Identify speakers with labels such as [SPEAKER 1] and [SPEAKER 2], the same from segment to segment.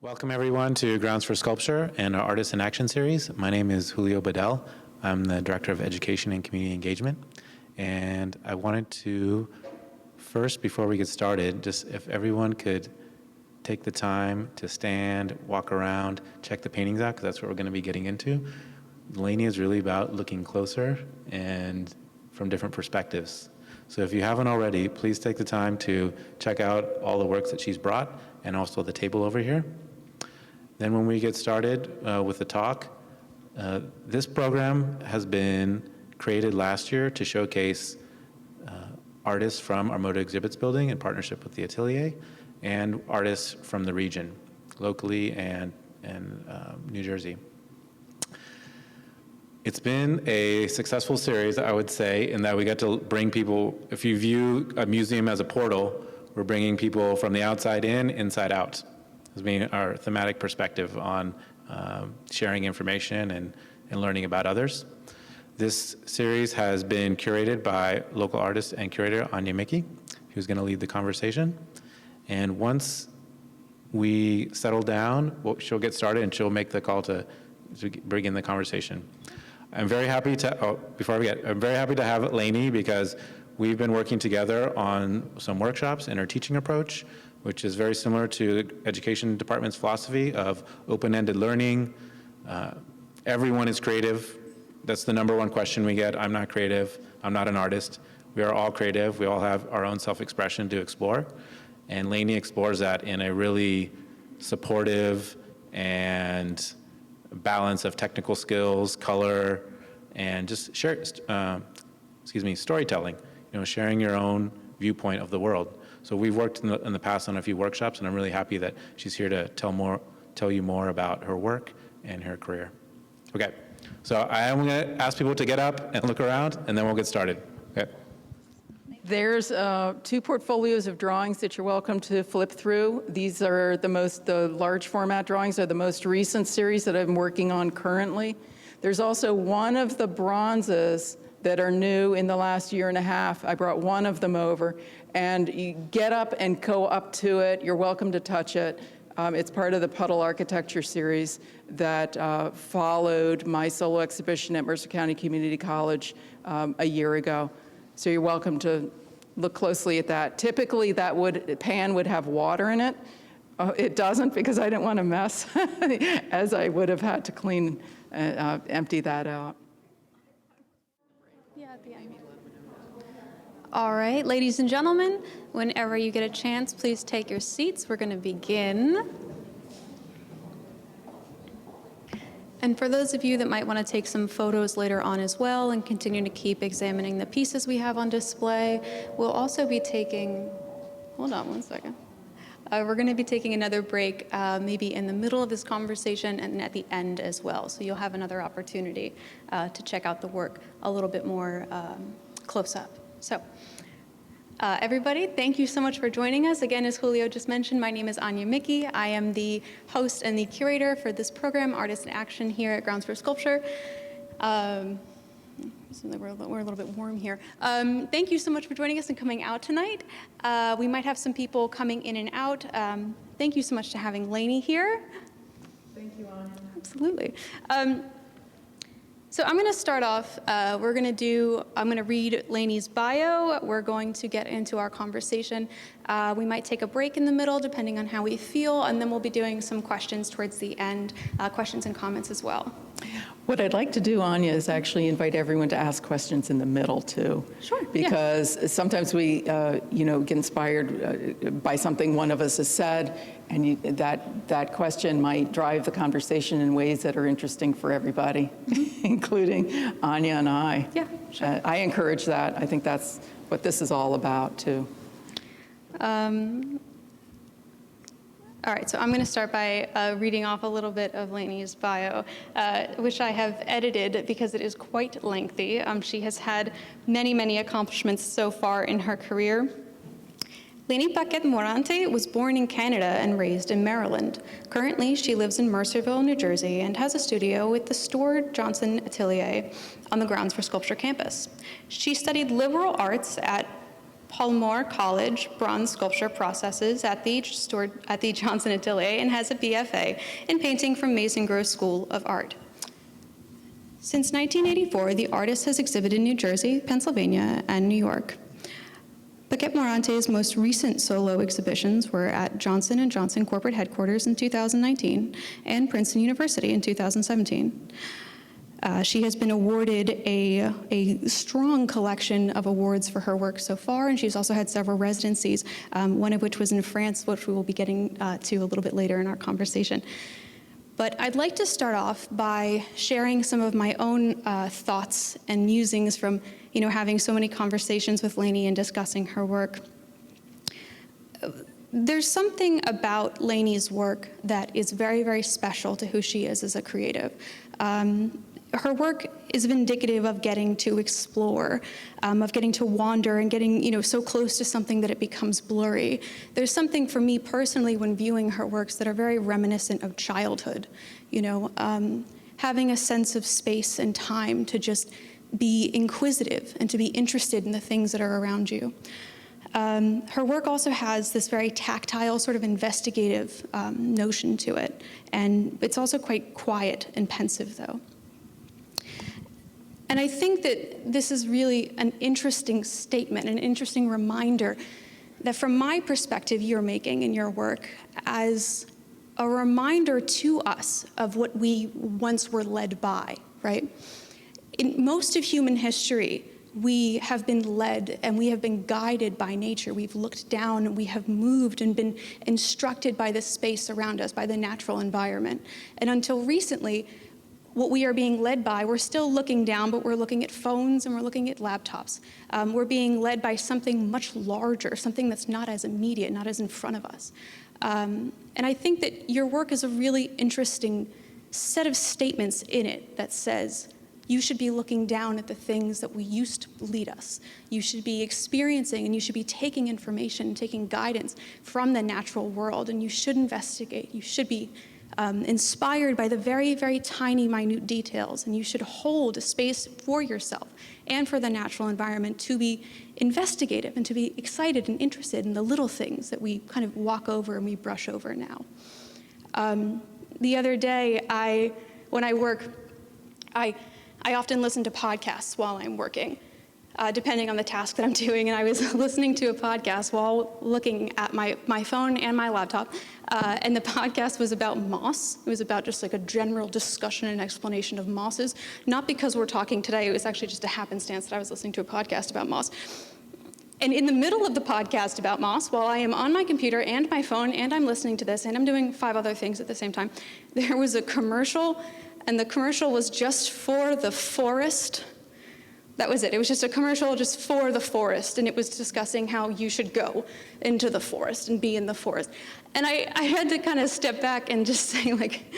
[SPEAKER 1] Welcome everyone to Grounds for Sculpture and our Artists in Action series. My name is Julio Bedell. I'm the Director of Education and Community Engagement. And I wanted to first, before we get started, just if everyone could take the time to stand, walk around, check the paintings out, because that's what we're going to be getting into. Léni is really about looking closer and from different perspectives. So if you haven't already, please take the time to check out all the works that she's brought and also the table over here. Then when we get started with the talk, this program has been created last year to showcase artists from our Moda Exhibits building in partnership with the Atelier and artists from the region, locally and New Jersey. It's been a successful series, I would say, in that we get to bring people, if you view a museum as a portal, we're bringing people from the outside in, inside out, as being our thematic perspective on sharing information and learning about others. This series has been curated by local artist and curator Anya Mickey, who's going to lead the conversation. And once we settle down, she'll get started and she'll make the call to bring in the conversation. I'm very happy to, I'm very happy to have Léni because we've been working together on some workshops in our teaching approach, which is very similar to the education department's philosophy of open-ended learning. Everyone is creative. That's the number one question we get. I'm not creative. I'm not an artist. We are all creative. We all have our own self-expression to explore. And Léni explores that in a really supportive and balance of technical skills, color, and just storytelling. You know, sharing your own viewpoint of the world. So we've worked in the past on a few workshops, and I'm really happy that she's here to tell you more about her work and her career. Okay, so I am going to ask people to get up and look around, and then we'll get started. Okay.
[SPEAKER 2] There's two portfolios of drawings that you're welcome to flip through. These are the large format drawings are the most recent series that I'm working on currently. There's also one of the bronzes that are new in the last year and a half. I brought one of them over, and you get up and go up to it. You're welcome to touch it. It's part of the Puddle Architecture series that followed my solo exhibition at Mercer County Community College a year ago. So you're welcome to look closely at that. Typically, that pan would have water in it. It doesn't because I didn't want to mess, as I would have had to clean, empty that out.
[SPEAKER 3] Yeah, at the end. All right, ladies and gentlemen, whenever you get a chance, please take your seats. We're going to begin. And for those of you that might want to take some photos later on as well and continue to keep examining the pieces we have on display, we'll also be taking, hold on one second. We're going to be taking another break maybe in the middle of this conversation and at the end as well. So you'll have another opportunity to check out the work a little bit more close up. So everybody, thank you so much for joining us. Again, as Julio just mentioned, my name is Anya Mickey. I am the host and the curator for this program, Artists in Action, here at Grounds for Sculpture. We're a little bit warm here. Thank you so much for joining us and coming out tonight. We might have some people coming in and out. Thank you so much to having Léni here.
[SPEAKER 2] Thank you, Anya.
[SPEAKER 3] Absolutely. So I'm going to start off. I'm going to read Léni's bio. We're going to get into our conversation. We might take a break in the middle, depending on how we feel, and then we'll be doing some questions towards the end, questions and comments as well.
[SPEAKER 2] What I'd like to do, Anya, is actually invite everyone to ask questions in the middle, too.
[SPEAKER 3] Sure.
[SPEAKER 2] Because sometimes we, get inspired by something one of us has said, and that question might drive the conversation in ways that are interesting for everybody, including Anya and I.
[SPEAKER 3] Yeah, sure.
[SPEAKER 2] I encourage that. I think that's what this is all about, too.
[SPEAKER 3] All right, so I'm going to start by reading off a little bit of Léni's bio, which I have edited because it is quite lengthy. She has had many, many accomplishments so far in her career. Léni Paquet-Morante was born in Canada and raised in Maryland. Currently, she lives in Mercerville, New Jersey, and has a studio with the Seward Johnson Atelier on the Grounds for Sculpture campus. She studied liberal arts at Palomar College bronze sculpture processes at the Johnson Atelier and has a BFA in painting from Mason Gross School of Art. Since 1984, the artist has exhibited in New Jersey, Pennsylvania, and New York. Paquet-Morante's most recent solo exhibitions were at Johnson & Johnson corporate headquarters in 2019 and Princeton University in 2017. She has been awarded a strong collection of awards for her work so far, and she's also had several residencies, one of which was in France, which we will be getting to a little bit later in our conversation. But I'd like to start off by sharing some of my own thoughts and musings from, having so many conversations with Léni and discussing her work. There's something about Léni's work that is very, very special to who she is as a creative. Her work is indicative of getting to explore, of getting to wander and getting, so close to something that it becomes blurry. There's something for me personally when viewing her works that are very reminiscent of childhood, having a sense of space and time to just be inquisitive and to be interested in the things that are around you. Her work also has this very tactile, sort of investigative notion to it, and it's also quite quiet and pensive, though. And I think that this is really an interesting statement, an interesting reminder that from my perspective you're making in your work as a reminder to us of what we once were led by, right? In most of human history, we have been led and we have been guided by nature. We've looked down and we have moved and been instructed by the space around us, by the natural environment. And until recently, what we are being led by, we're still looking down, but we're looking at phones and we're looking at laptops. We're being led by something much larger, something that's not as immediate, not as in front of us. And I think that your work is a really interesting set of statements in it that says, you should be looking down at the things that we used to lead us. You should be experiencing and you should be taking information, taking guidance from the natural world, and you should investigate. You should be inspired by the very, very tiny, minute details, and you should hold a space for yourself and for the natural environment to be investigative and to be excited and interested in the little things that we kind of walk over and we brush over now. The other day, when I work, I often listen to podcasts while I'm working, depending on the task that I'm doing, and I was listening to a podcast while looking at my phone and my laptop, and the podcast was about moss. It was about just like a general discussion and explanation of mosses, not because we're talking today, it was actually just a happenstance that I was listening to a podcast about moss. And in the middle of the podcast about moss, while I am on my computer and my phone and I'm listening to this and I'm doing 5 other things at the same time, there was a commercial, and the commercial was just for the forest. That was it. It was just a commercial just for the forest, and it was discussing how you should go into the forest and be in the forest. And I had to kind of step back and just say, like,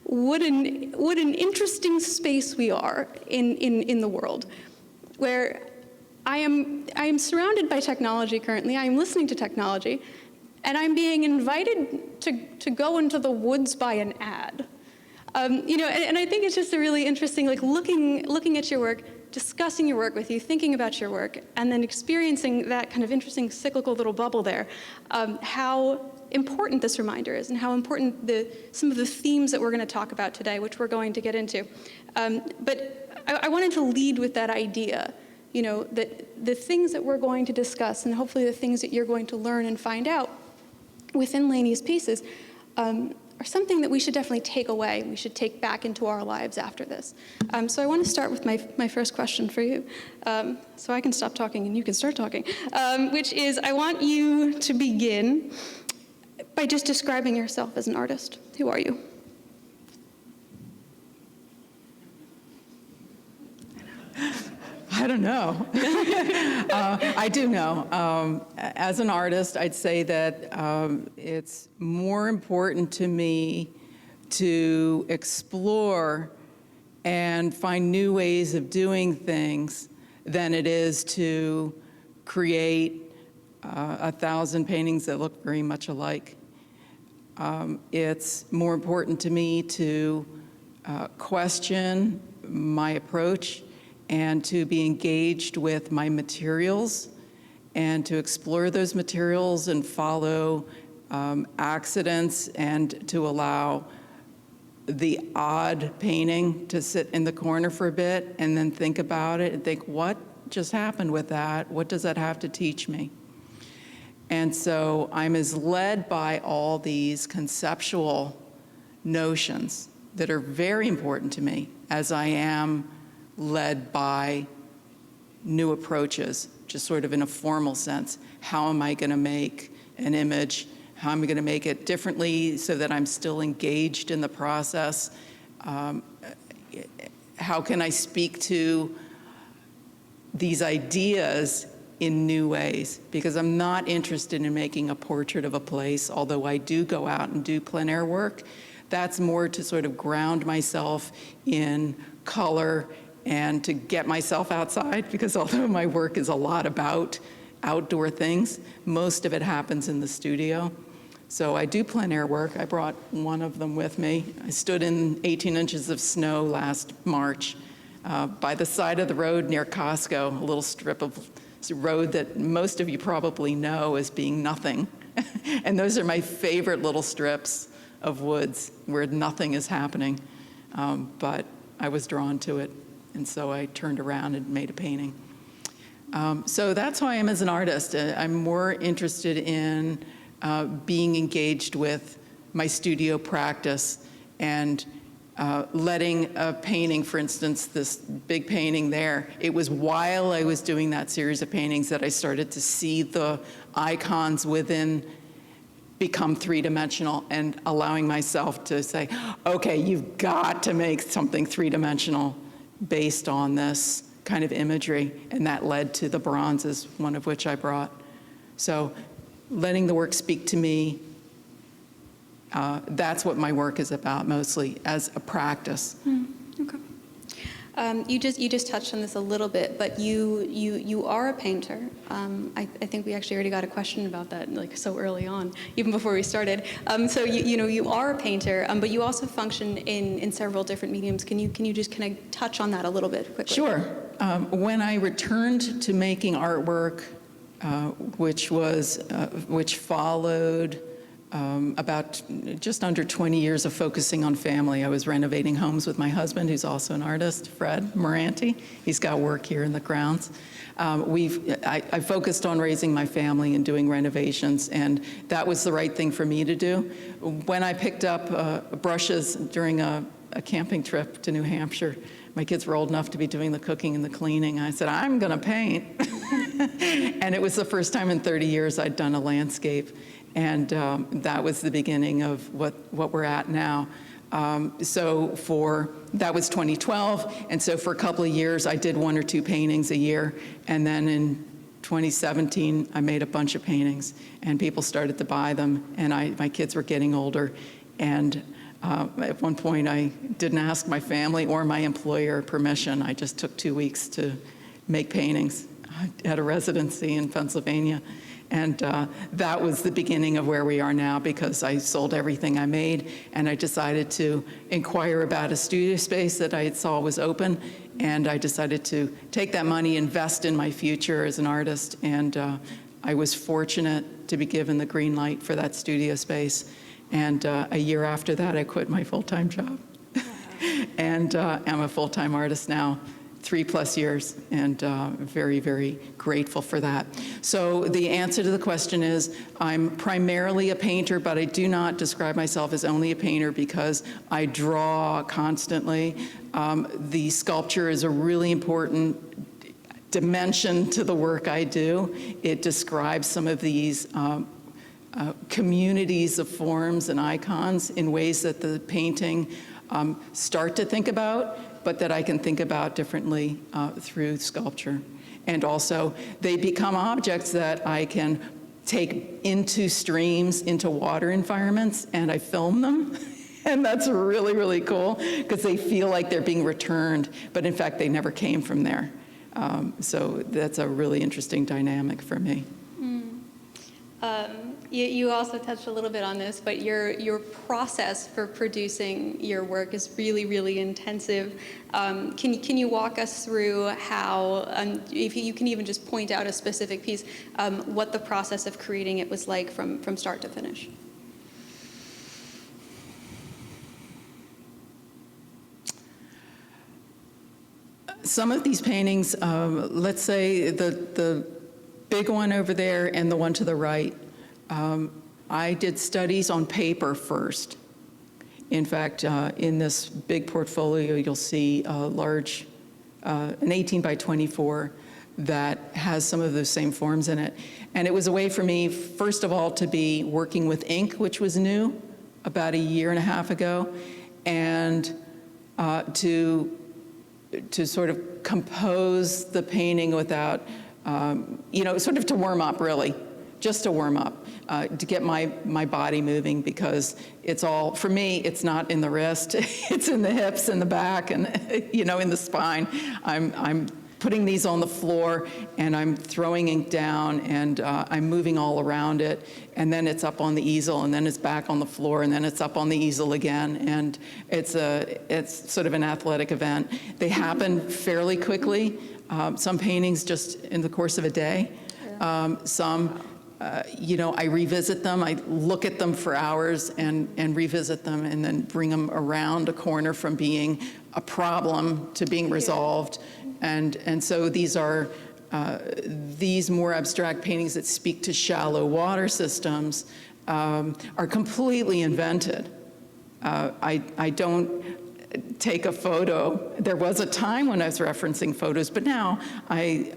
[SPEAKER 3] what an interesting space we are in the world, where I am surrounded by technology currently. I am listening to technology, and I'm being invited to go into the woods by an ad. And I think it's just a really interesting, like, looking at your work, discussing your work with you, thinking about your work, and then experiencing that kind of interesting cyclical little bubble there, how important this reminder is and how important some of the themes that we're going to talk about today, which we're going to get into. But I wanted to lead with that idea, that the things that we're going to discuss and hopefully the things that you're going to learn and find out within Léni's pieces are something that we should definitely take away, we should take back into our lives after this. So I want to start with my first question for you, so I can stop talking and you can start talking, which is, I want you to begin by just describing yourself as an artist. Who are you?
[SPEAKER 2] I don't know. I do know. As an artist, I'd say that it's more important to me to explore and find new ways of doing things than it is to create 1,000 paintings that look very much alike. It's more important to me to question my approach and to be engaged with my materials and to explore those materials and follow accidents, and to allow the odd painting to sit in the corner for a bit and then think about it and think, what just happened with that? What does that have to teach me? And so I'm as led by all these conceptual notions that are very important to me as I am led by new approaches, just sort of in a formal sense. How am I going to make an image? How am I going to make it differently so that I'm still engaged in the process? How can I speak to these ideas in new ways? Because I'm not interested in making a portrait of a place, although I do go out and do plein air work. That's more to sort of ground myself in color and to get myself outside, because although my work is a lot about outdoor things, most of it happens in the studio. So I do plein air work. I brought one of them with me. I stood in 18 inches of snow last March by the side of the road near Costco, a little strip of road that most of you probably know as being nothing. And those are my favorite little strips of woods where nothing is happening. But I was drawn to it, and so I turned around and made a painting. So that's who I am as an artist. I'm more interested in being engaged with my studio practice and letting a painting, for instance, this big painting there, it was while I was doing that series of paintings that I started to see the icons within become three-dimensional, and allowing myself to say, okay, you've got to make something three-dimensional based on this kind of imagery, and that led to the bronzes, one of which I brought. So letting the work speak to me, that's what my work is about mostly, as a practice.
[SPEAKER 3] Okay. You just touched on this a little bit, but you are a painter. I think we actually already got a question about that, like, so early on, even before we started. So you are a painter, but you also function in several different mediums. Can you just kind of touch on that a little bit quickly?
[SPEAKER 2] Sure. When I returned to making artwork, which followed about just under 20 years of focusing on family. I was renovating homes with my husband, who's also an artist, Fred Morante. He's got work here in the grounds. I focused on raising my family and doing renovations, and that was the right thing for me to do. When I picked up brushes during a camping trip to New Hampshire, my kids were old enough to be doing the cooking and the cleaning. I said, I'm going to paint. And it was the first time in 30 years I'd done a landscape. And that was the beginning of what we're at now. That was 2012, and so for a couple of years I did 1 or 2 paintings a year, and then in 2017 I made a bunch of paintings, and people started to buy them, and my kids were getting older, and at one point I didn't ask my family or my employer permission. I just took 2 weeks to make paintings at a residency in Pennsylvania. And that was the beginning of where we are now, because I sold everything I made, and I decided to inquire about a studio space that I saw was open, and I decided to take that money, invest in my future as an artist, and I was fortunate to be given the green light for that studio space. And a year after that, I quit my full-time job. And I'm a full-time artist now. 3+ years, and very, very grateful for that. So the answer to the question is, I'm primarily a painter, but I do not describe myself as only a painter because I draw constantly. The sculpture is a really important dimension to the work I do. It describes some of these communities of forms and icons in ways that the painting start to think about, but that I can think about differently through sculpture. And also, they become objects that I can take into streams, into water environments, and I film them. And that's really, really cool, because they feel like they're being returned, but in fact, they never came from there. So that's a really interesting dynamic for me.
[SPEAKER 3] You also touched a little bit on this, but your process for producing your work is really, really intensive. Can you walk us through how, if you can even just point out a specific piece, what the process of creating it was like from start to finish?
[SPEAKER 2] Some of these paintings, let's say the big one over there and the one to the right, I did studies on paper first. In fact, in this big portfolio, you'll see a large, an 18 by 24 that has some of those same forms in it. And it was a way for me, first of all, to be working with ink, which was new about a year and a half ago, and to sort of compose the painting without, sort of to warm up, really, just to warm up, to get my body moving, because it's all, for me, it's not in the wrist, it's in the hips and the back and, in the spine. I'm putting these on the floor and I'm throwing ink down and I'm moving all around it, and then it's up on the easel, and then it's back on the floor, and then it's up on the easel again, and it's sort of an athletic event. They happen fairly quickly. Some paintings just in the course of a day. Some, I revisit them. I look at them for hours and revisit them, and then bring them around a corner from being a problem to being resolved. And so these are these more abstract paintings that speak to shallow water systems are completely invented. I don't take a photo. There was a time when I was referencing photos, but now I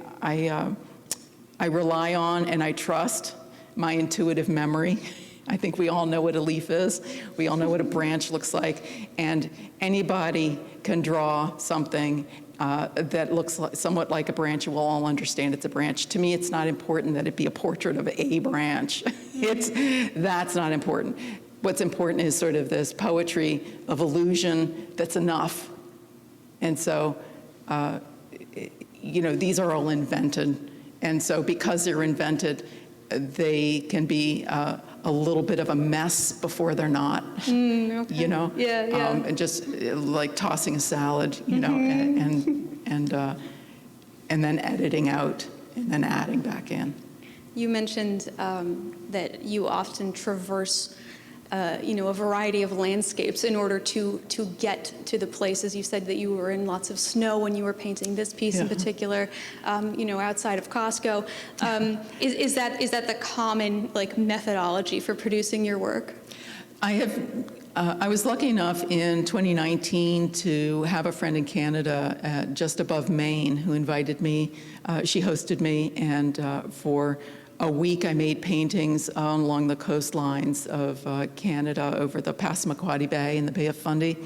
[SPEAKER 2] rely on and I trust my intuitive memory. I think we all know what a leaf is. We all know what a branch looks like. And anybody can draw something that looks somewhat like a branch. We'll all understand it's a branch. To me, it's not important that it be a portrait of a branch. That's not important. What's important is sort of this poetry of illusion that's enough. And so, these are all invented. And so because they're invented, they can be a little bit of a mess before they're not,
[SPEAKER 3] okay. Yeah.
[SPEAKER 2] And just like tossing a salad, and then editing out and then adding back in.
[SPEAKER 3] You mentioned that you often traverse a variety of landscapes in order to get to the places. You said that you were in lots of snow when you were painting this piece in particular, outside of Costco. Is that the common methodology for producing your work?
[SPEAKER 2] I was lucky enough in 2019 to have a friend in Canada just above Maine who invited me. She hosted me, and for a week I made paintings along the coastlines of Canada over the Passamaquoddy Bay and the Bay of Fundy.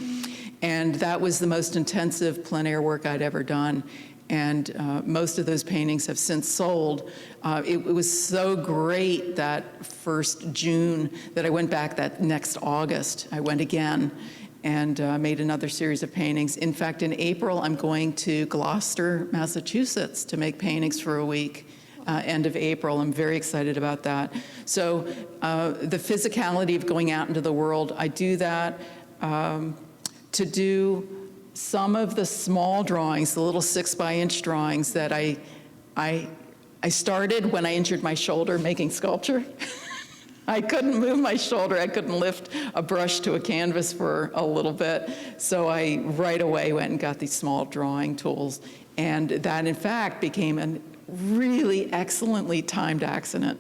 [SPEAKER 2] And that was the most intensive plein air work I'd ever done. And most of those paintings have since sold. It was so great that first June that I went back that next August. I went again and made another series of paintings. In fact, in April, I'm going to Gloucester, Massachusetts to make paintings for a week. End of April. I'm very excited about that. So the physicality of going out into the world, I do that to do some of the small drawings, the little 6-by-inch drawings that I started when I injured my shoulder making sculpture. I couldn't move my shoulder. I couldn't lift a brush to a canvas for a little bit. So I right away went and got these small drawing tools. And that, in fact, became a really excellently timed accident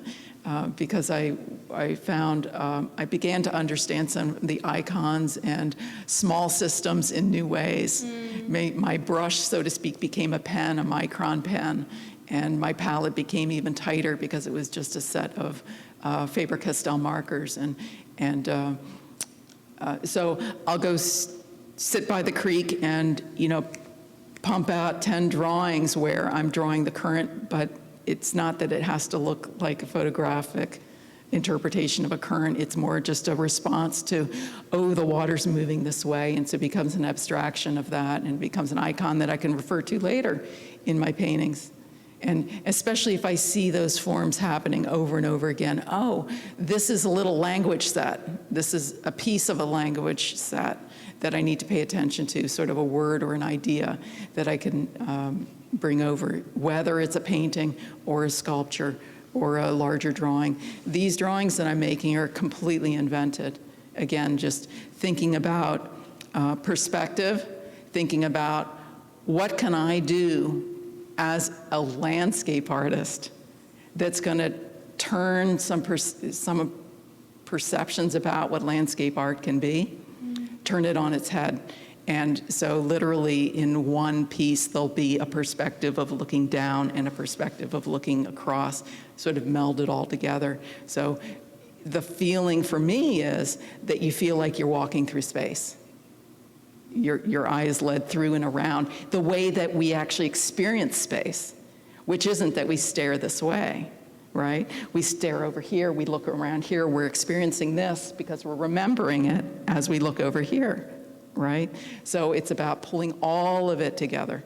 [SPEAKER 2] because I found, I began to understand some of the icons and small systems in new ways. My brush, so to speak, became a pen, a micron pen, and my palette became even tighter because it was just a set of Faber-Castell markers. So I'll go sit by the creek and, pump out 10 drawings where I'm drawing the current, but it's not that it has to look like a photographic interpretation of a current. It's more just a response to, the water's moving this way, and so it becomes an abstraction of that and becomes an icon that I can refer to later in my paintings. And especially if I see those forms happening over and over again, oh, this is a little language set. This is a piece of a language set that I need to pay attention to, sort of a word or an idea that I can bring over, whether it's a painting or a sculpture or a larger drawing. These drawings that I'm making are completely invented. Again, just thinking about perspective, thinking about what can I do as a landscape artist that's going to turn some perceptions about what landscape art can be, turn it on its head. And so literally in one piece, there'll be a perspective of looking down and a perspective of looking across, sort of melded all together. So the feeling for me is that you feel like you're walking through space. Your eye is led through and around the way that we actually experience space, which isn't that we stare this way, right? We stare over here, we look around here, we're experiencing this because we're remembering it as we look over here, right? So it's about pulling all of it together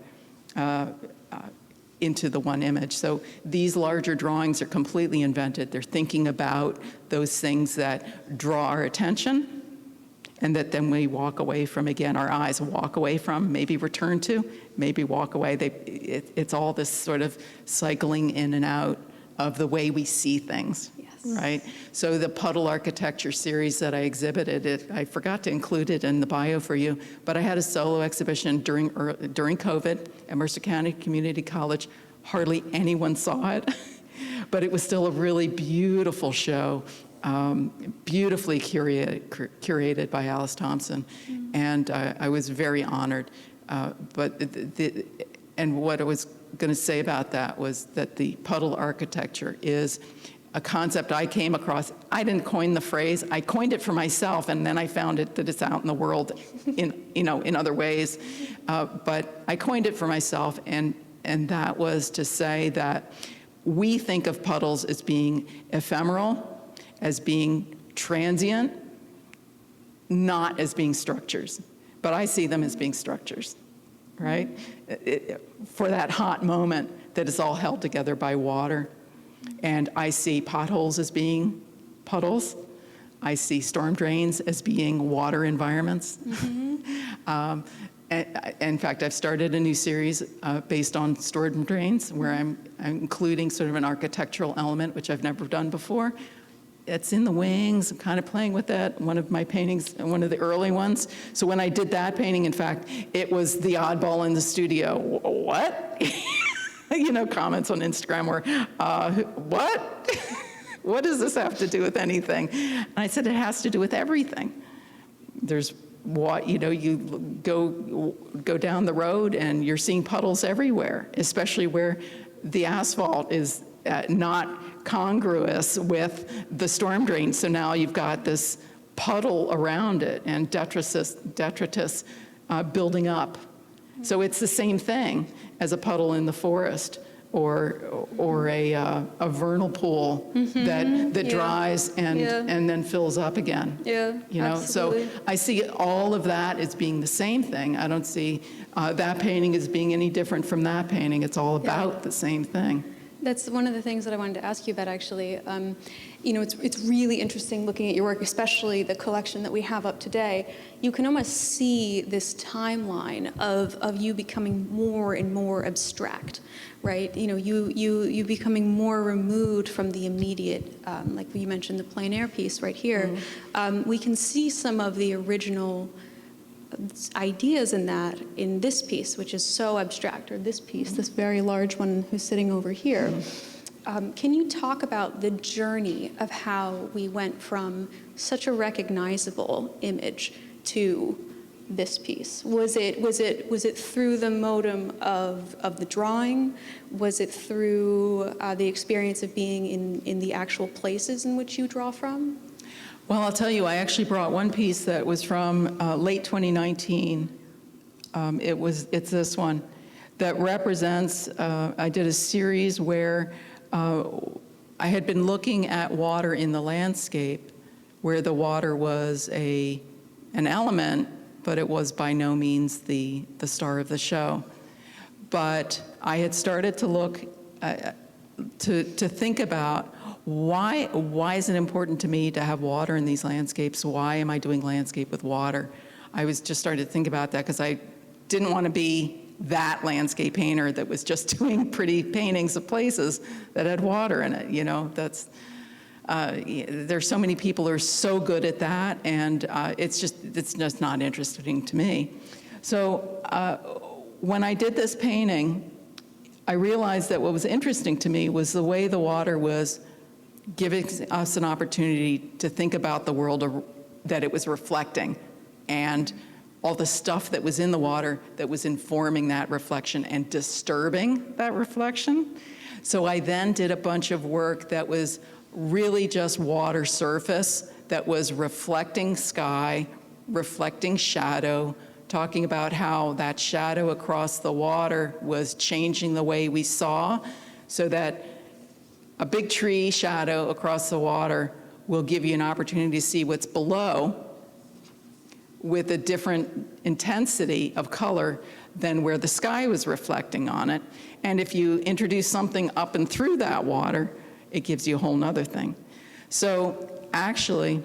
[SPEAKER 2] into the one image. So these larger drawings are completely invented. They're thinking about those things that draw our attention, and that then we walk away from, again, our eyes walk away from, maybe return to, maybe walk away. It's all this sort of cycling in and out of the way we see things, right? So the Puddle Architecture series that I exhibited, I forgot to include it in the bio for you, but I had a solo exhibition during COVID at Mercer County Community College. Hardly anyone saw it, but it was still a really beautiful show. Beautifully curated by Alice Thompson, and I was very honored. And what I was going to say about that was that the puddle architecture is a concept I came across. I didn't coin the phrase. I coined it for myself, and then I found that it's out in the world in other ways. But I coined it for myself, and that was to say that we think of puddles as being ephemeral, as being transient, not as being structures. But I see them as being structures, right? For that hot moment that is all held together by water. And I see potholes as being puddles. I see storm drains as being water environments. In fact, I've started a new series based on storm drains, where I'm including sort of an architectural element, which I've never done before. It's in the wings. I'm kind of playing with that. One of my paintings, one of the early ones. So when I did that painting, in fact, it was the oddball in the studio. What? Comments on Instagram were, what? What does this have to do with anything? And I said, it has to do with everything. There's what, you go down the road and you're seeing puddles everywhere, especially where the asphalt is not congruous with the storm drain. So now you've got this puddle around it and detritus building up. So it's the same thing as a puddle in the forest or a vernal pool that dries and then fills up again.
[SPEAKER 3] Absolutely.
[SPEAKER 2] So I see all of that as being the same thing. I don't see that painting as being any different from that painting. It's all about the same thing.
[SPEAKER 3] That's one of the things that I wanted to ask you about, actually. It's really interesting looking at your work, especially the collection that we have up today. You can almost see this timeline of you becoming more and more abstract, right? You becoming more removed from the immediate, like you mentioned, the plein air piece right here. We can see some of the original ideas in this piece, which is so abstract, or this piece, this very large one who's sitting over here. Can you talk about the journey of how we went from such a recognizable image to this piece? Was it through the modem of the drawing? Was it through the experience of being in the actual places in which you draw from?
[SPEAKER 2] Well, I'll tell you, I actually brought one piece that was from late 2019. It's this one that represents, I did a series where I had been looking at water in the landscape, where the water was an element, but it was by no means the star of the show. But I had started to look to think about why is it important to me to have water in these landscapes? Why am I doing landscape with water? I was just starting to think about that because I didn't want to be that landscape painter that was just doing pretty paintings of places that had water in it. You know, that's there's so many people who are so good at that, and it's just not interesting to me. So when I did this painting, I realized that what was interesting to me was the way the water was giving us an opportunity to think about the world that it was reflecting, and all the stuff that was in the water that was informing that reflection and disturbing that reflection. So I then did a bunch of work that was really just water surface, that was reflecting sky, reflecting shadow, talking about how that shadow across the water was changing the way we saw, so that a big tree shadow across the water will give you an opportunity to see what's below with a different intensity of color than where the sky was reflecting on it. And if you introduce something up and through that water, it gives you a whole nother thing. So actually,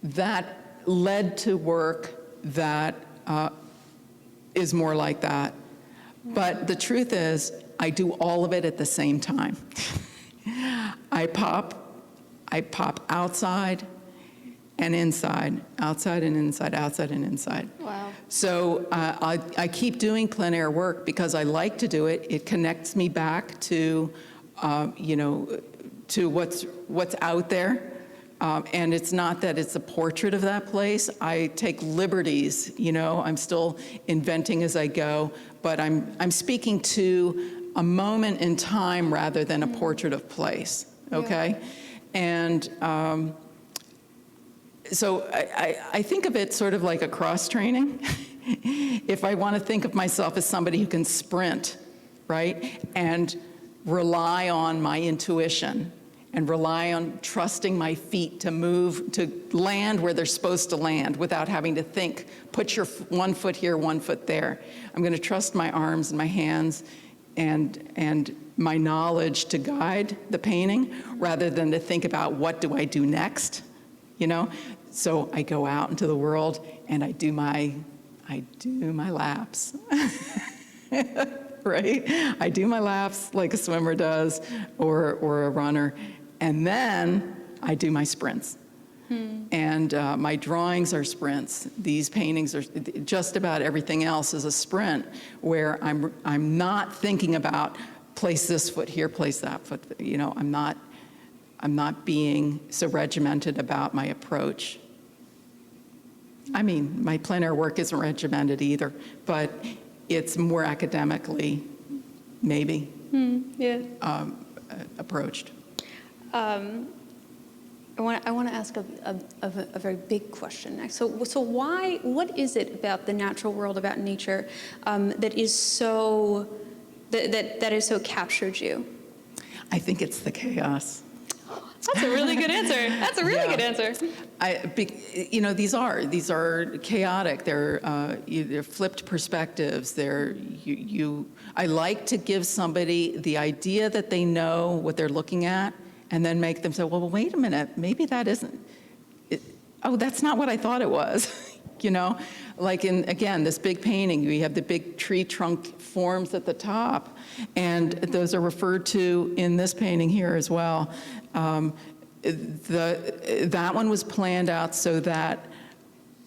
[SPEAKER 2] that led to work that is more like that. But the truth is, I do all of it at the same time. I pop outside and inside, outside and inside, outside and inside.
[SPEAKER 3] Wow.
[SPEAKER 2] So I keep doing plein air work because I like to do it. It connects me back to, to what's out there. And it's not that it's a portrait of that place. I take liberties, I'm still inventing as I go, but I'm speaking to a moment in time rather than a portrait of place, okay? Yeah. And so I think of it sort of like a cross-training. If I want to think of myself as somebody who can sprint, right, and rely on my intuition, and rely on trusting my feet to move, to land where they're supposed to land without having to think, put your 1 foot here, 1 foot there. I'm going to trust my arms and my hands and my knowledge to guide the painting rather than to think about what do I do next, So I go out into the world and I do my laps. Right? I do my laps like a swimmer does or a runner. And then I do my sprints. And my drawings are sprints. These paintings are, just about everything else is a sprint where I'm not thinking about place this foot here, place that foot. I'm not being so regimented about my approach. I mean, my plein air work isn't regimented either, but it's more academically, maybe, approached.
[SPEAKER 3] I want to ask a very big question next. So what is it about the natural world, about nature, that is so captured you?
[SPEAKER 2] I think it's the chaos.
[SPEAKER 3] That's a really good answer. That's a really good answer.
[SPEAKER 2] These are chaotic. They're flipped perspectives. I like to give somebody the idea that they know what they're looking at, and then make them say, well, wait a minute, maybe that isn't, that's not what I thought it was. Like in, again, this big painting, we have the big tree trunk forms at the top, and those are referred to in this painting here as well. That one was planned out so that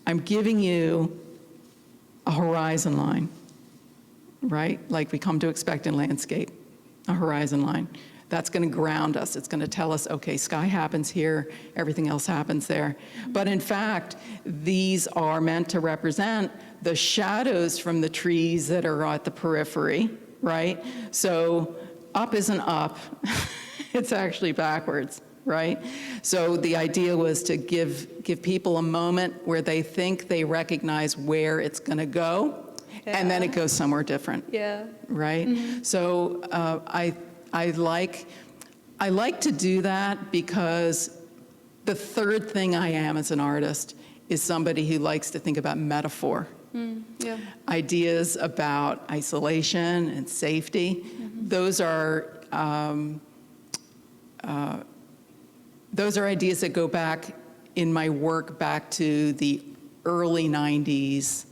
[SPEAKER 2] I'm giving you a horizon line, right? Like we come to expect in landscape, a horizon line. That's going to ground us. It's going to tell us, okay, sky happens here, everything else happens there. But in fact, these are meant to represent the shadows from the trees that are at the periphery, right? So up isn't up, it's actually backwards, right? So the idea was to give people a moment where they think they recognize where it's going to go, and then it goes somewhere different.
[SPEAKER 3] Yeah.
[SPEAKER 2] Right? Mm-hmm. So I like to do that because the third thing I am as an artist is somebody who likes to think about metaphor
[SPEAKER 3] Yeah.
[SPEAKER 2] Ideas about isolation and safety. Those are ideas that go back in my work back to the early 90s,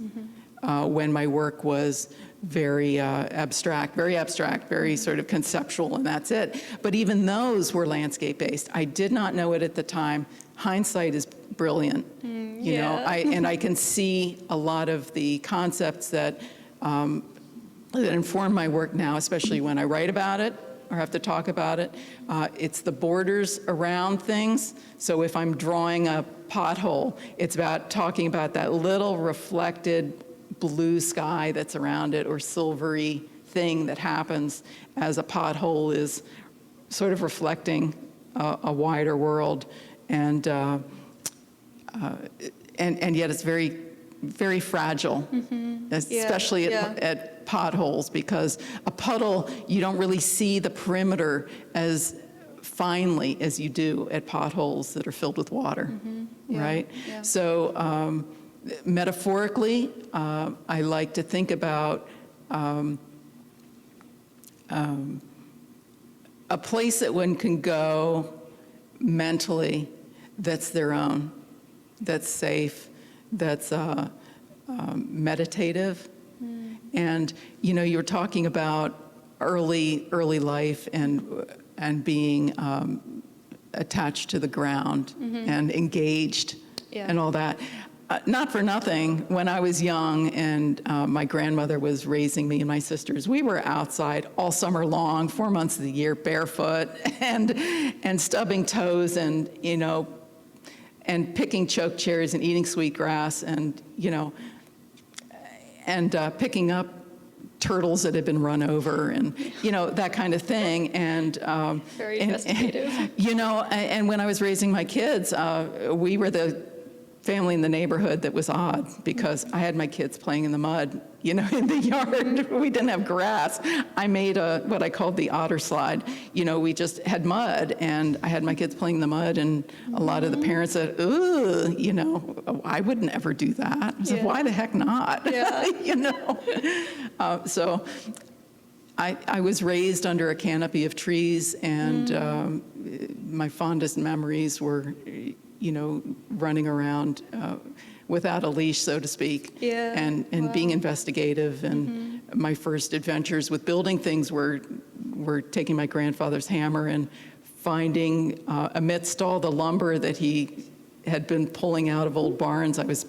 [SPEAKER 2] when my work was very abstract, very sort of conceptual, and that's it. But even those were landscape-based. I did not know it at the time. Hindsight is brilliant. You know, and I can see a lot of the concepts that inform my work now, especially when I write about it or have to talk about it. It's the borders around things. So if I'm drawing a pothole, it's about talking about that little reflected blue sky that's around it, or silvery thing that happens as a pothole is sort of reflecting a wider world. And yet it's very, very fragile, especially at potholes, because a puddle, you don't really see the perimeter as finely as you do at potholes that are filled with water, right? Yeah. So metaphorically, I like to think about a place that one can go mentally that's their own, that's safe, that's meditative. And, you know, you were talking about early life and being attached to the ground and engaged and all that. Not for nothing, when I was young and my grandmother was raising me and my sisters, we were outside all summer long, 4 months of the year, barefoot and stubbing toes and, you know, and picking choke cherries and eating sweetgrass and, you know, and picking up turtles that had been run over and, you know, that kind of thing. And
[SPEAKER 3] very investigative.
[SPEAKER 2] You know, and when I was raising my kids, we were the family in the neighborhood that was odd, because I had my kids playing in the mud, you know, in the yard. We didn't have grass. I made what I called the otter slide. You know, we just had mud, and I had my kids playing in the mud, and a lot of the parents said, "Ooh, you know, I wouldn't ever do that." I said, "Why the heck not?"
[SPEAKER 3] Yeah.
[SPEAKER 2] You know. So I was raised under a canopy of trees, and my fondest memories were, you know, running around without a leash, so to speak, and being investigative. And my first adventures with building things were taking my grandfather's hammer and finding, amidst all the lumber that he had been pulling out of old barns, I was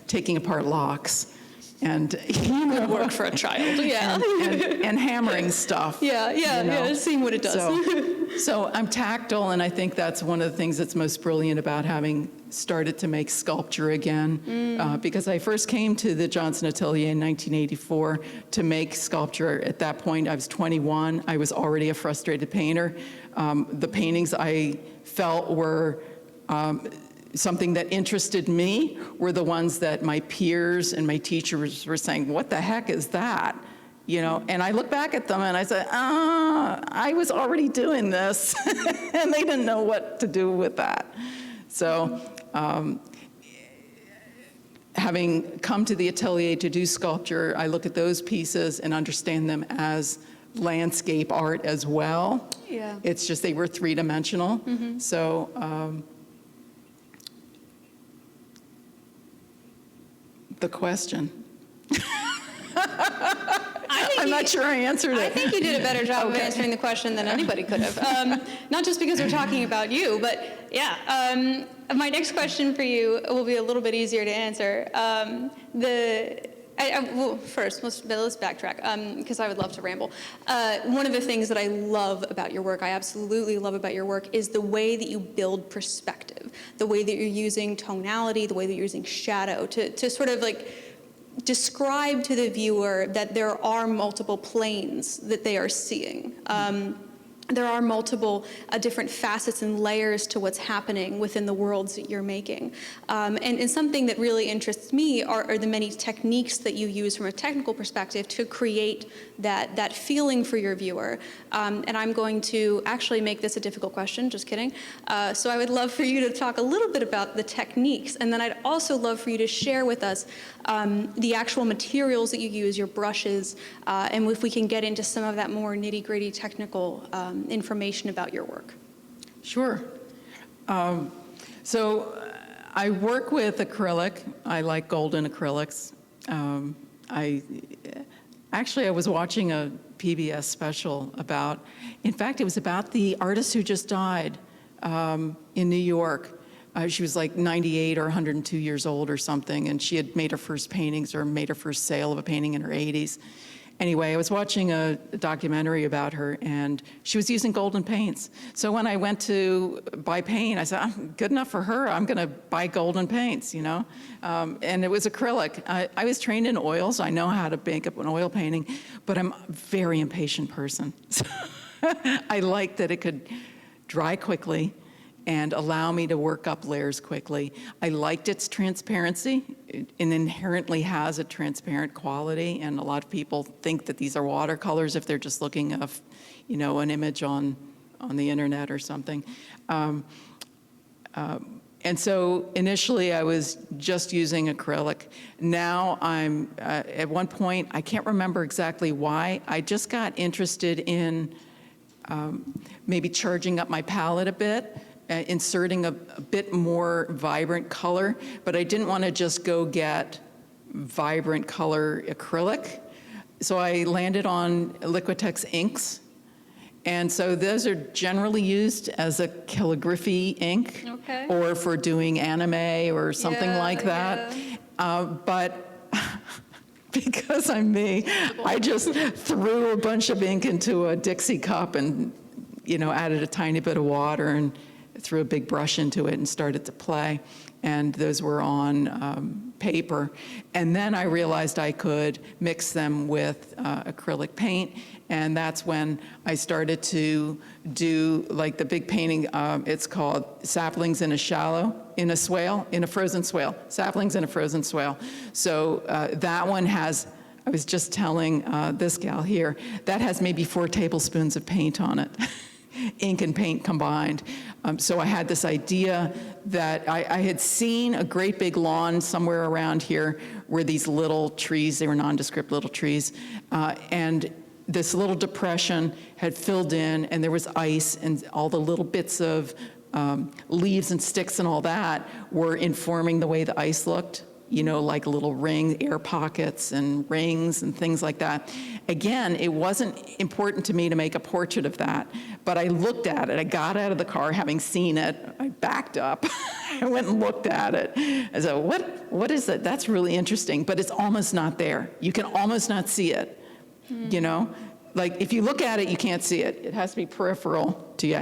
[SPEAKER 2] taking apart locks. And, you know,
[SPEAKER 3] good work for a child,
[SPEAKER 2] and hammering stuff.
[SPEAKER 3] Seeing what it does.
[SPEAKER 2] So I'm tactile, and I think that's one of the things that's most brilliant about having started to make sculpture again. Because I first came to the Johnson Atelier in 1984 to make sculpture. At that point, I was 21. I was already a frustrated painter. The paintings I felt were something that interested me were the ones that my peers and my teachers were saying, "What the heck is that?" You know, and I look back at them and I said, I was already doing this, and they didn't know what to do with that. So having come to the atelier to do sculpture, I look at those pieces and understand them as landscape art as well.
[SPEAKER 3] Yeah.
[SPEAKER 2] It's just they were three-dimensional. So the question. I'm not sure I answered it.
[SPEAKER 3] I think you did a better job of answering the question than anybody could have. Not just because we're talking about you, but yeah. My next question for you will be a little bit easier to answer. Well, first, let's backtrack, because I would love to ramble. One of the things that I love about your work, I absolutely love about your work, is the way that you build perspective, the way that you're using tonality, the way that you're using shadow to sort of like describe to the viewer that there are multiple planes that they are seeing. there are multiple different facets and layers to what's happening within the worlds that you're making. And something that really interests me are the many techniques that you use from a technical perspective to create that feeling for your viewer. And I'm going to actually make this a difficult question, just kidding. So I would love for you to talk a little bit about the techniques, and then I'd also love for you to share with us the actual materials that you use, your brushes, and if we can get into some of that more nitty-gritty technical information about your work.
[SPEAKER 2] Sure. So I work with acrylic. I like golden acrylics. I was watching a PBS special about, in fact, it was about the artist who just died in New York. She was like 98 or 102 years old or something, and she had made her first paintings or made her first sale of a painting in her 80s. Anyway, I was watching a documentary about her, and she was using golden paints. So when I went to buy paint, I said, I'm good enough for her. I'm going to buy golden paints, you know? And it was acrylic. I was trained in oils. So I know how to make up an oil painting, but I'm a very impatient person. So I liked that it could dry quickly and allow me to work up layers quickly. I liked its transparency. It inherently has a transparent quality, and a lot of people think that these are watercolors if they're just looking at, you know, an image on the internet or something. And so initially I was just using acrylic. Now I'm, at one point, I can't remember exactly why, I just got interested in maybe charging up my palette a bit, inserting a bit more vibrant color, but I didn't want to just go get vibrant color acrylic. So I landed on Liquitex Inks. And so those are generally used as a calligraphy ink,
[SPEAKER 3] Okay.
[SPEAKER 2] or for doing anime or something like that. But because I'm me, I just threw a bunch of ink into a Dixie cup and, you know, added a tiny bit of water and threw a big brush into it and started to play. And those were on paper. And then I realized I could mix them with acrylic paint. And that's when I started to do like the big painting. It's called Saplings in a Frozen Swale. Saplings in a Frozen Swale. So that one has, I was just telling this gal here, that has maybe 4 tablespoons of paint on it. Ink and paint combined. So I had this idea that I had seen a great big lawn somewhere around here where these little trees, they were nondescript little trees, and this little depression had filled in, and there was ice, and all the little bits of leaves and sticks and all that were informing the way the ice looked. You know, like little air pockets and rings and things like that. Again, it wasn't important to me to make a portrait of that, but I looked at it. I got out of the car having seen it. I backed up. I went and looked at it. I said, what is it? That's really interesting, but it's almost not there. You can almost not see it, you know? Like, if you look at it, you can't see it. It has to be peripheral to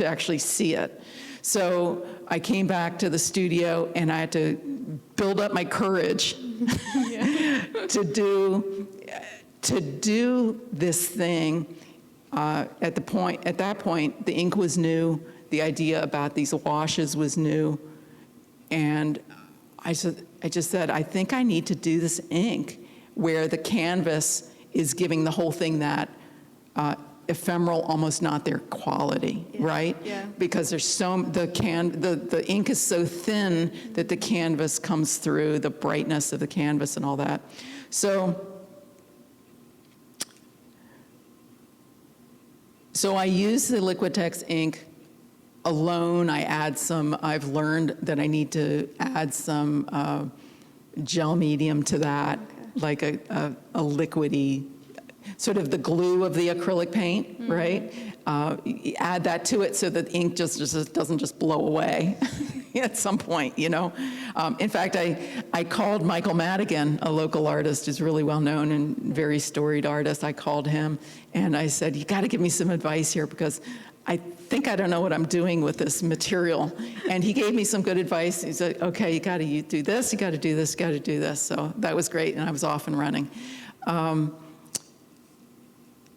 [SPEAKER 2] actually see it. So I came back to the studio, and I had to build up my courage to do this thing. At that point, the ink was new. The idea about these washes was new, and I just said, I think I need to do this ink where the canvas is giving the whole thing that ephemeral, almost not their quality, right?
[SPEAKER 3] Yeah.
[SPEAKER 2] Because there's the ink is so thin that the canvas comes through, the brightness of the canvas and all that. So I use the Liquitex ink alone. I've learned that I need to add some gel medium to that, like a liquidy, sort of the glue of the acrylic paint, right? Add that to it so that the ink just doesn't just blow away at some point, you know? In fact, I called Michael Madigan, a local artist who's really well known and very storied artist. I called him and I said, you got to give me some advice here because I think I don't know what I'm doing with this material. And he gave me some good advice. He said, okay, you got to do this, you got to do this, you got to do this. So that was great, and I was off and running.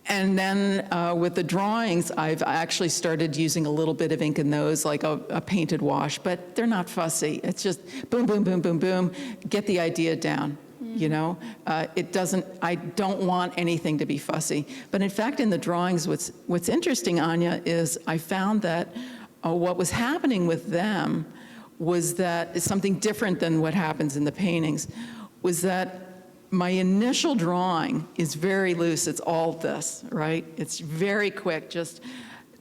[SPEAKER 2] And then with the drawings, I've actually started using a little bit of ink in those, like a painted wash, but they're not fussy. It's just boom, boom, boom, boom, boom, get the idea down, you know? I don't want anything to be fussy. But in fact, in the drawings, what's interesting, Anya, is I found that what was happening with them was that it's something different than what happens in the paintings, was that my initial drawing is very loose. It's all this, right? It's very quick. Just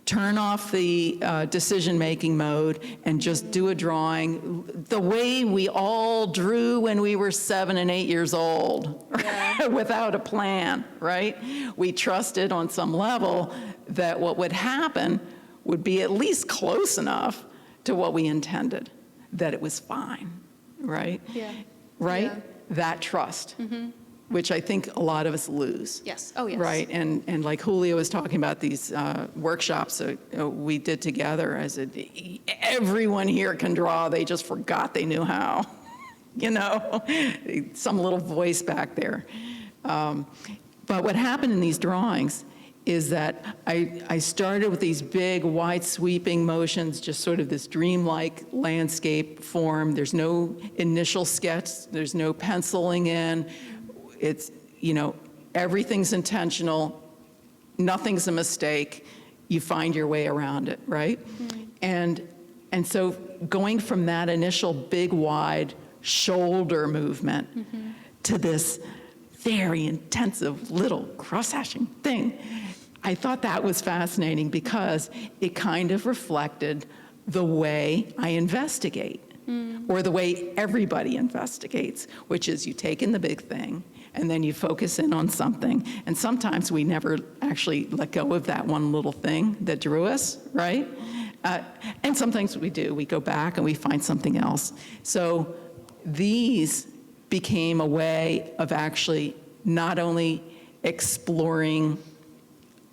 [SPEAKER 2] turn off the decision-making mode and just do a drawing the way we all drew when we were 7 and 8 years old,
[SPEAKER 3] Yeah.
[SPEAKER 2] without a plan, right? We trusted on some level that what would happen would be at least close enough to what we intended, that it was fine, right?
[SPEAKER 3] Yeah.
[SPEAKER 2] Right?
[SPEAKER 3] Yeah.
[SPEAKER 2] That trust, which I think a lot of us lose.
[SPEAKER 3] Yes. Oh, yes.
[SPEAKER 2] Right, and like Julio was talking about these workshops we did together, I said, everyone here can draw, they just forgot they knew how, you know, some little voice back there. But what happened in these drawings is that I started with these big, wide sweeping motions, just sort of this dreamlike landscape form. There's no initial sketch, there's no penciling in. It's, you know, everything's intentional, nothing's a mistake. You find your way around it, right? And so going from that initial big, wide shoulder movement to this very intensive little cross-hatching thing, I thought that was fascinating because it kind of reflected the way I investigate, or the way everybody investigates, which is you take in the big thing and then you focus in on something. And sometimes we never actually let go of that one little thing that drew us, right? And sometimes we do. We go back and we find something else. So these became a way of actually not only exploring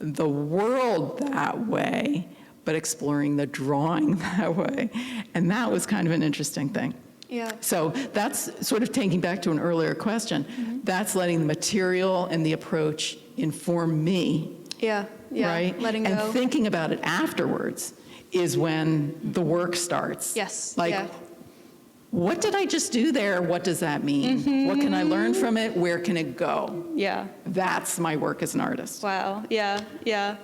[SPEAKER 2] the world that way, but exploring the drawing that way. And that was kind of an interesting thing.
[SPEAKER 3] Yeah.
[SPEAKER 2] So that's sort of taking back to an earlier question. That's letting the material and the approach inform me,
[SPEAKER 3] Yeah. Yeah.
[SPEAKER 2] right?
[SPEAKER 3] Letting go.
[SPEAKER 2] And thinking about it afterwards is when the work starts.
[SPEAKER 3] Yes.
[SPEAKER 2] Like,
[SPEAKER 3] yeah.
[SPEAKER 2] what did I just do there? What does that mean? What can I learn from it? Where can it go?
[SPEAKER 3] Yeah.
[SPEAKER 2] That's my work as an artist.
[SPEAKER 3] Wow. Yeah. Yeah.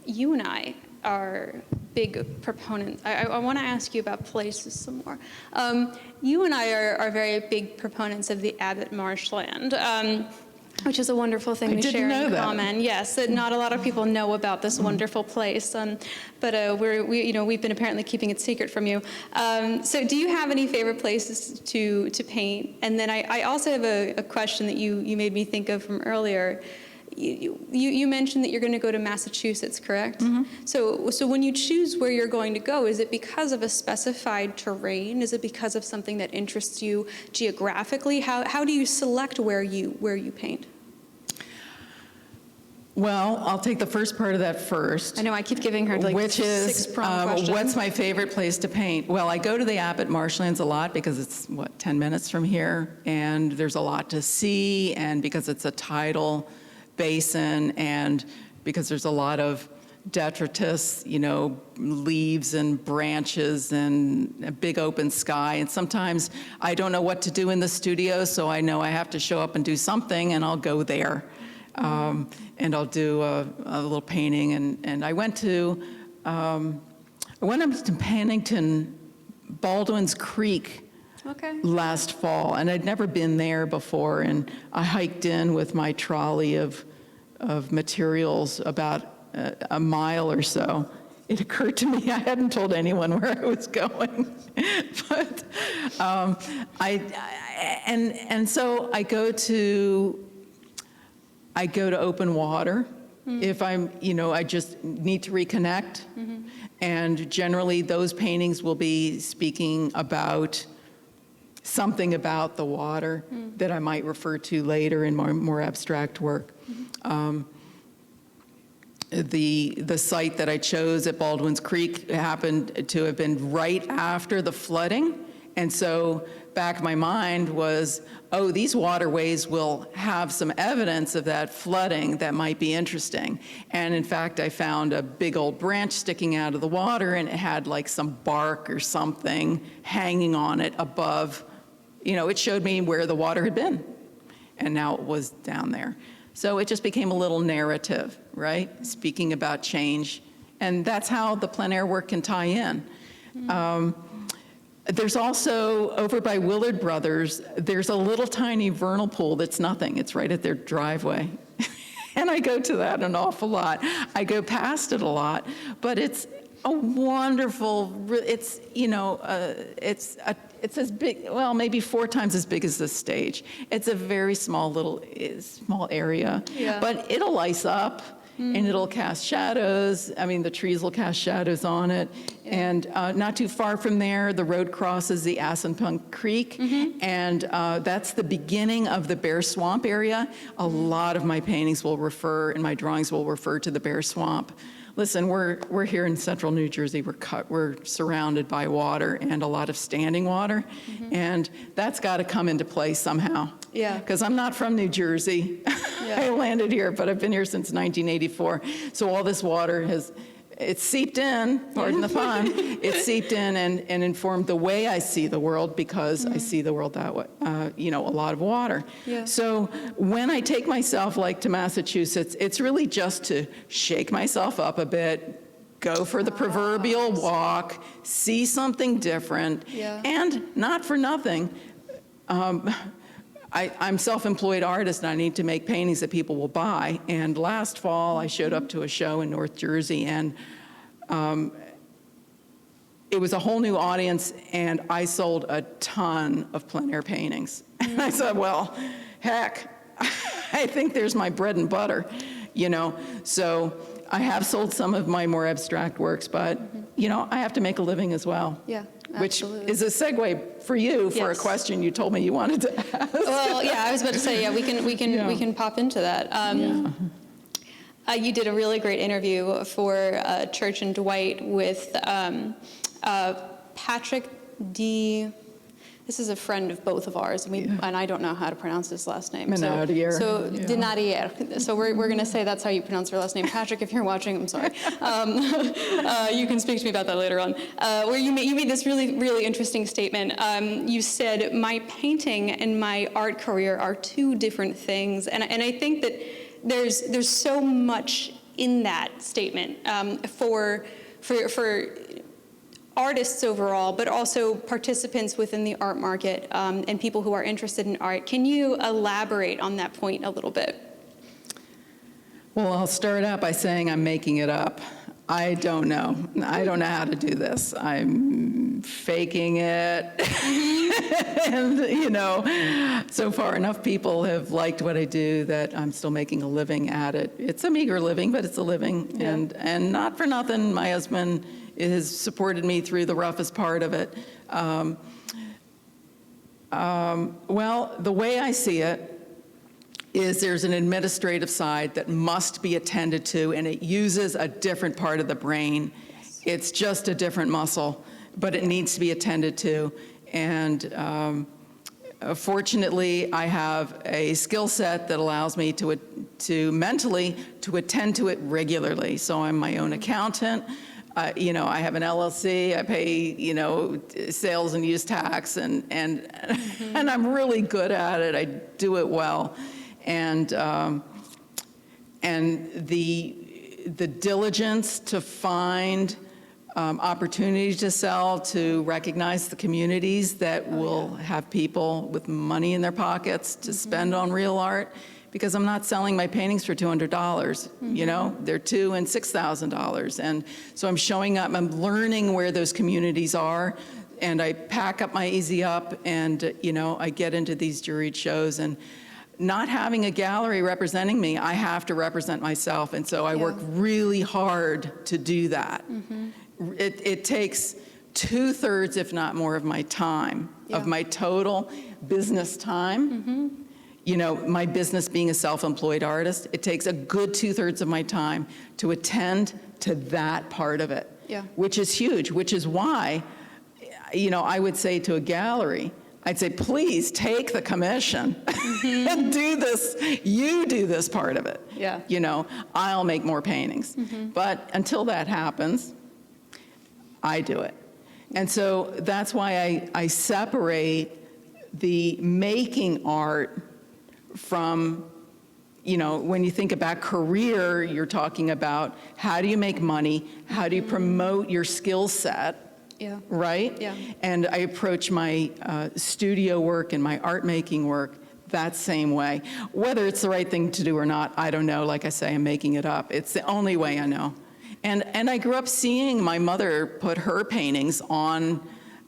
[SPEAKER 3] You and I are big proponents. I want to ask you about places some more. You and I are very big proponents of the Abbott Marshland, which is a wonderful thing to share in common. Yes, not a lot of people know about this wonderful place, but we've been apparently keeping it secret from you. So, do you have any favorite places to paint? And then I also have a question that you made me think of from earlier. You mentioned that you're going to go to Massachusetts, correct? So when you choose where you're going to go, is it because of a specified terrain? Is it because of something that interests you geographically? How do you select where you paint?
[SPEAKER 2] Well, I'll take the first part of that first.
[SPEAKER 3] I know I keep giving her like
[SPEAKER 2] which is,
[SPEAKER 3] six-pronged question.
[SPEAKER 2] what's my favorite place to paint? Well, I go to the Abbott Marshlands a lot because it's, 10 minutes from here, and there's a lot to see, and because it's a tidal basin, and because there's a lot of detritus, leaves and branches and a big open sky. And sometimes I don't know what to do in the studio, so I know I have to show up and do something, and I'll go there. And I'll do a little painting. And I went up to Pennington, Baldwin's Creek, last fall, and I'd never been there before, and I hiked in with my trolley of materials about a mile or so. It occurred to me I hadn't told anyone where I was going, but so I go to open water if I'm, I just need to reconnect, and generally those paintings will be speaking about something about the water that I might refer to later in more abstract work. The site that I chose at Baldwin's Creek happened to have been right after the flooding, And so back of my mind was, oh, these waterways will have some evidence of that flooding that might be interesting. And in fact, I found a big old branch sticking out of the water, and it had like some bark or something hanging on it above. You know, it showed me where the water had been, and now it was down there. So it just became a little narrative, right? Speaking about change. And that's how the plein air work can tie in. There's also, over by Willard Brothers, there's a little tiny vernal pool that's nothing. It's right at their driveway. And I go to that an awful lot. I go past it a lot, but it's a wonderful, it's, you know, it's as big, well, maybe 4 times as big as this stage. It's a very small area,
[SPEAKER 3] Yeah.
[SPEAKER 2] but it'll ice up. And it'll cast shadows. I mean, the trees will cast shadows on it. And not too far from there, the road crosses the Assunpunk Creek. And that's the beginning of the Bear Swamp area. A lot of my paintings will refer, and my drawings will refer to the Bear Swamp. Listen, we're here in central New Jersey. We're surrounded by water, and a lot of standing water. And that's got to come into play somehow.
[SPEAKER 3] Yeah.
[SPEAKER 2] Because I'm not from New Jersey. I landed here, but I've been here since 1984. So all this water it's seeped in, pardon the pun, it's seeped in and informed the way I see the world, because I see the world that way, you know, a lot of water.
[SPEAKER 3] Yeah.
[SPEAKER 2] So when I take myself like to Massachusetts, it's really just to shake myself up a bit, go for the proverbial walk, see something different, and not for nothing, I'm self-employed artist, and I need to make paintings that people will buy. And last fall, I showed up to a show in North Jersey, and it was a whole new audience, and I sold a ton of plein air paintings. And I said, well, heck, I think there's my bread and butter, you know? So I have sold some of my more abstract works, but, you know, I have to make a living as well.
[SPEAKER 3] Yeah.
[SPEAKER 2] Which
[SPEAKER 3] Absolutely.
[SPEAKER 2] is a segue for you for a
[SPEAKER 3] Yes.
[SPEAKER 2] question you told me you wanted to ask.
[SPEAKER 3] Well, yeah, I was about to say, we can pop into that. You did a really great interview for Church and Dwight with Patrick D. This is a friend of both of ours, and I don't know how to pronounce his last name.
[SPEAKER 2] Menardier.
[SPEAKER 3] So Denardier. So we're going to say that's how you pronounce your last name. Patrick, if you're watching, I'm sorry. You can speak to me about that later on. Where you made this really, really interesting statement. You said, my painting and my art career are 2 different things. And I think that there's so much in that statement for artists overall, but also participants within the art market and people who are interested in art. Can you elaborate on that point a little bit?
[SPEAKER 2] Well, I'll start out by saying I'm making it up. I don't know. I don't know how to do this. I'm faking it. And, you know, so far enough people have liked what I do that I'm still making a living at it. It's a meager living, but it's a living.
[SPEAKER 3] Yeah.
[SPEAKER 2] And not for nothing, my husband has supported me through the roughest part of it. Well, the way I see it is there's an administrative side that must be attended to, and it uses a different part of the brain. Yes. It's just a different muscle, but it needs to be attended to. And fortunately, I have a skill set that allows me to mentally to attend to it regularly. So I'm my own accountant. You know, I have an LLC. I pay, you know, sales and use tax, and I'm really good at it. I do it well, and the diligence to find opportunities to sell, to recognize the communities that will have people with money in their pockets to spend on real art. Because I'm not selling my paintings for $200, you know? They're $2,000 and $6,000. And so I'm showing up, I'm learning where those communities are, and I pack up my easy up, and, you know, I get into these juried shows, and not having a gallery representing me, I have to represent myself, and so I work really hard to do that. It takes 2/3, if not more, of my time, of my total business time. You know, my business being a self-employed artist, it takes a good 2/3 of my time to attend to that part of it, which is huge, which is why, I would say to a gallery, I'd say, please take the commission and do this. You do this part of it.
[SPEAKER 3] Yeah.
[SPEAKER 2] I'll make more paintings. But until that happens, I do it. And so that's why I separate the making art from, when you think about career, you're talking about how do you make money, how do you promote your skill set,
[SPEAKER 3] Yeah.
[SPEAKER 2] right?
[SPEAKER 3] Yeah.
[SPEAKER 2] And I approach my studio work and my art making work that same way. Whether it's the right thing to do or not, I don't know. Like I say, I'm making it up. It's the only way I know. And I grew up seeing my mother put her paintings on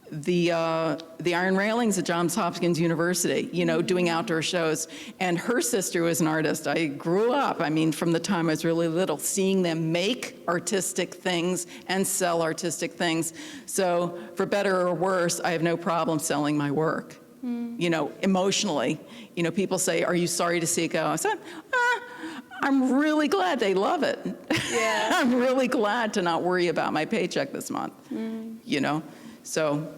[SPEAKER 2] the iron railings at Johns Hopkins University, doing outdoor shows. And her sister was an artist. I grew up, from the time I was really little, seeing them make artistic things and sell artistic things. So for better or worse, I have no problem selling my work, emotionally. People say, are you sorry to see it go? I said, I'm really glad they love it.
[SPEAKER 3] Yeah.
[SPEAKER 2] I'm really glad to not worry about my paycheck this month, So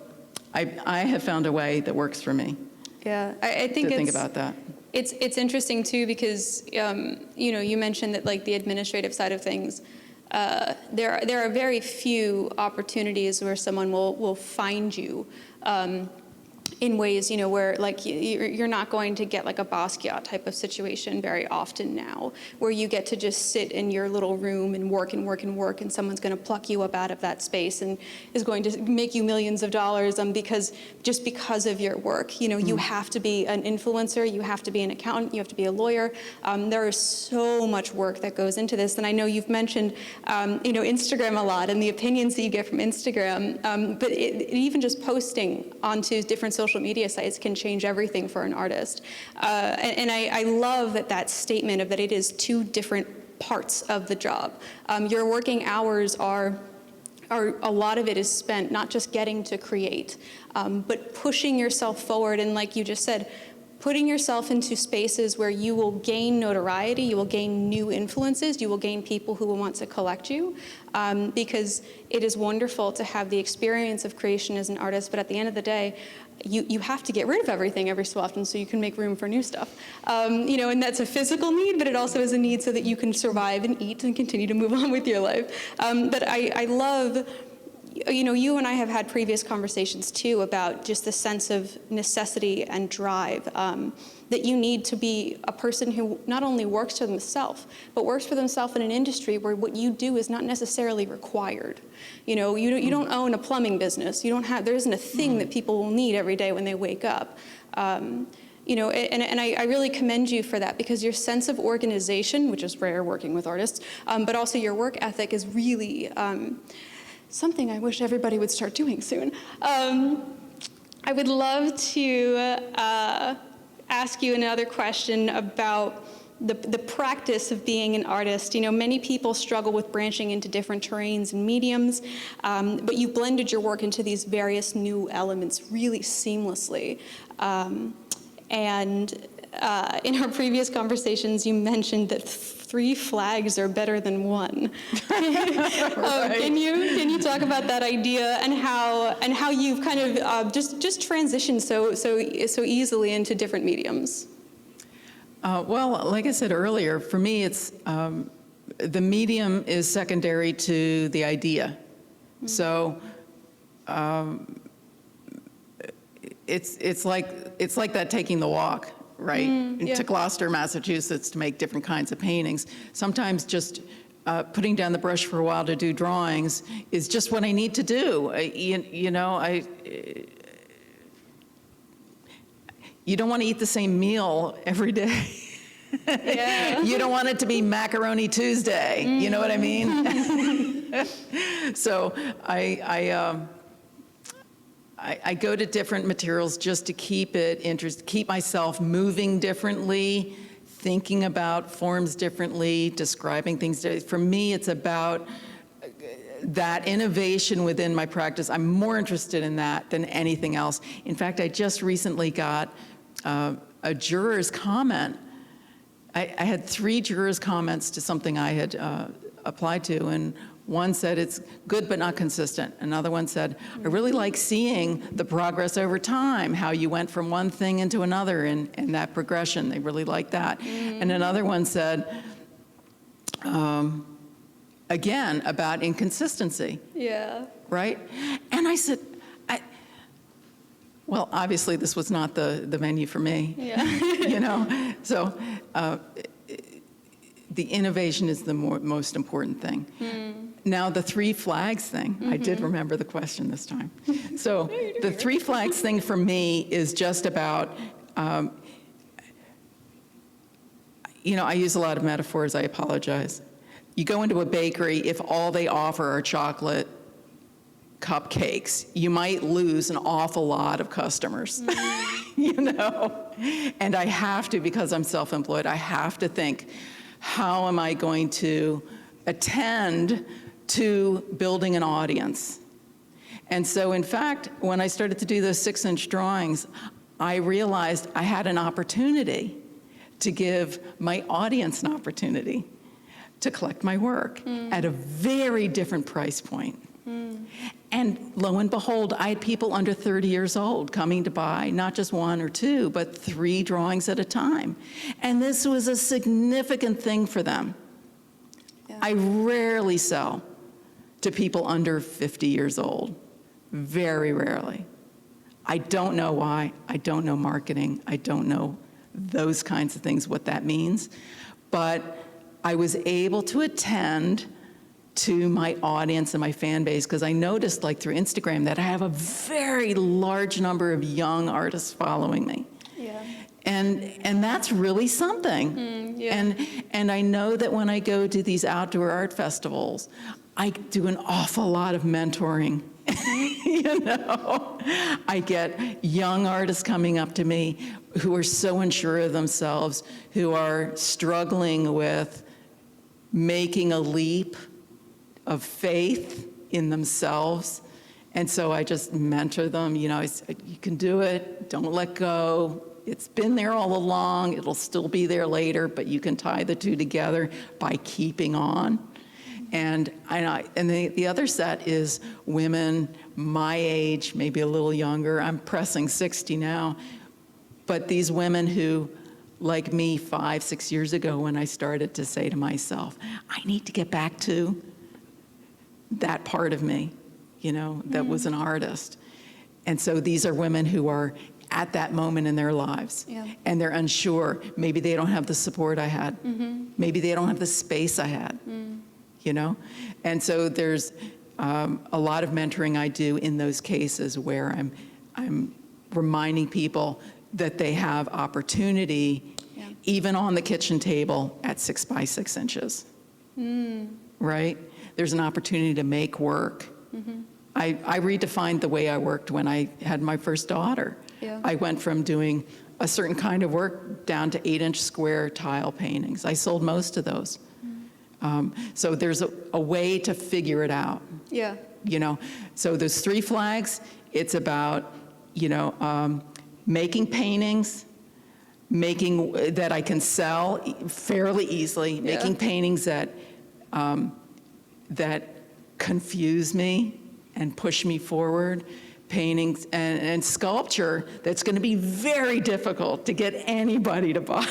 [SPEAKER 2] I have found a way that works for me.
[SPEAKER 3] Yeah, I think
[SPEAKER 2] to think about that.
[SPEAKER 3] It's interesting too because you mentioned that like the administrative side of things. There are very few opportunities where someone will find you. In ways, where like you're not going to get like a Basquiat type of situation very often now, where you get to just sit in your little room and work and work and work, and someone's going to pluck you up out of that space and is going to make you millions of dollars because of your work. You have to be an influencer, you have to be an accountant, you have to be a lawyer. There is so much work that goes into this, and I know you've mentioned Instagram a lot and the opinions that you get from Instagram, but even just posting onto different social media sites can change everything for an artist. And I love that statement of that it is two different parts of the job. Your working hours are a lot of it is spent not just getting to create, but pushing yourself forward, and like you just said, putting yourself into spaces where you will gain notoriety, you will gain new influences, you will gain people who will want to collect you, because it is wonderful to have the experience of creation as an artist, but at the end of the day, you have to get rid of everything every so often so you can make room for new stuff. And that's a physical need, but it also is a need so that you can survive and eat and continue to move on with your life. But I love, you and I have had previous conversations too about just the sense of necessity and drive, that you need to be a person who not only works for themselves, but works for themselves in an industry where what you do is not necessarily required. You don't own a plumbing business. There isn't a thing that people will need every day when they wake up. And I really commend you for that, because your sense of organization, which is rare working with artists, but also your work ethic is really something I wish everybody would start doing soon. I would love to ask you another question about the practice of being an artist. Many people struggle with branching into different terrains and mediums, but you've blended your work into these various new elements really seamlessly. And in our previous conversations, you mentioned that 3 flags are better than 1.
[SPEAKER 2] Right.
[SPEAKER 3] Can you talk about that idea and how you've kind of just transitioned so easily into different mediums?
[SPEAKER 2] Well, like I said earlier, for me, it's the medium is secondary to the idea. Mm-hmm. So it's like that taking the walk, right?
[SPEAKER 3] Yeah.
[SPEAKER 2] To Gloucester, Massachusetts, to make different kinds of paintings. Sometimes just putting down the brush for a while to do drawings is just what I need to do. You don't want to eat the same meal every day.
[SPEAKER 3] Yeah.
[SPEAKER 2] You don't want it to be Macaroni Tuesday. Mm. You know what I mean? So I go to different materials just to keep it interesting, keep myself moving differently, thinking about forms differently, describing things. For me, it's about that innovation within my practice. I'm more interested in that than anything else. In fact, I just recently got a juror's comment. I had 3 jurors' comments to something I had applied to, and One said it's good but not consistent. Another one said, I really like seeing the progress over time, how you went from one thing into another and that progression. They really like that. And another one said, again, about inconsistency.
[SPEAKER 3] Yeah.
[SPEAKER 2] Right? And I said, well, obviously this was not the venue for me.
[SPEAKER 3] Yeah.
[SPEAKER 2] You know? So the innovation is the most important thing. Now, the 3 flags thing, I did remember the question this time. So the 3 flags thing for me is just about, you know, I use a lot of metaphors, I apologize. You go into a bakery, if all they offer are chocolate cupcakes, you might lose an awful lot of customers, you know? And I have to, because I'm self-employed, I have to think, how am I going to attend to building an audience? And so, in fact, when I started to do those 6-inch drawings, I realized I had an opportunity to give my audience an opportunity to collect my work at a very different price point. And lo and behold, I had people under 30 years old coming to buy not just 1 or 2, but 3 drawings at a time. And this was a significant thing for them.
[SPEAKER 3] Yeah.
[SPEAKER 2] I rarely sell to people under 50 years old, very rarely. I don't know why. I don't know marketing. I don't know those kinds of things, what that means. But I was able to attend to my audience and my fan base because I noticed, like through Instagram, that I have a very large number of young artists following me.
[SPEAKER 3] Yeah.
[SPEAKER 2] And that's really something.
[SPEAKER 3] Yeah.
[SPEAKER 2] And I know that when I go to these outdoor art festivals, I do an awful lot of mentoring. You know, I get young artists coming up to me who are so unsure of themselves, who are struggling with making a leap of faith in themselves. And so I just mentor them, you know, I say, you can do it, don't let go. It's been there all along, it'll still be there later, but you can tie the 2 together by keeping on. And the other set is women my age, maybe a little younger. I'm pressing 60 now. But these women who, like me 5, 6 years ago, when I started to say to myself, I need to get back to that part of me, you know, that was an artist. And so these are women who are at that moment in their lives.
[SPEAKER 3] Yeah.
[SPEAKER 2] And they're unsure. Maybe they don't have the support I had. Maybe they don't have the space I had. You know? And so there's a lot of mentoring I do in those cases where I'm reminding people that they have opportunity, even on the kitchen table at 6 by 6 inches. Right? There's an opportunity to make work. I redefined the way I worked when I had my first daughter.
[SPEAKER 3] Yeah.
[SPEAKER 2] I went from doing a certain kind of work down to 8-inch square tile paintings. I sold most of those. So there's a way to figure it out.
[SPEAKER 3] Yeah.
[SPEAKER 2] You know, so those 3 flags, it's about, you know, making paintings, making that I can sell fairly easily, making paintings that that confuse me and push me forward, paintings and sculpture that's going to be very difficult to get anybody to buy.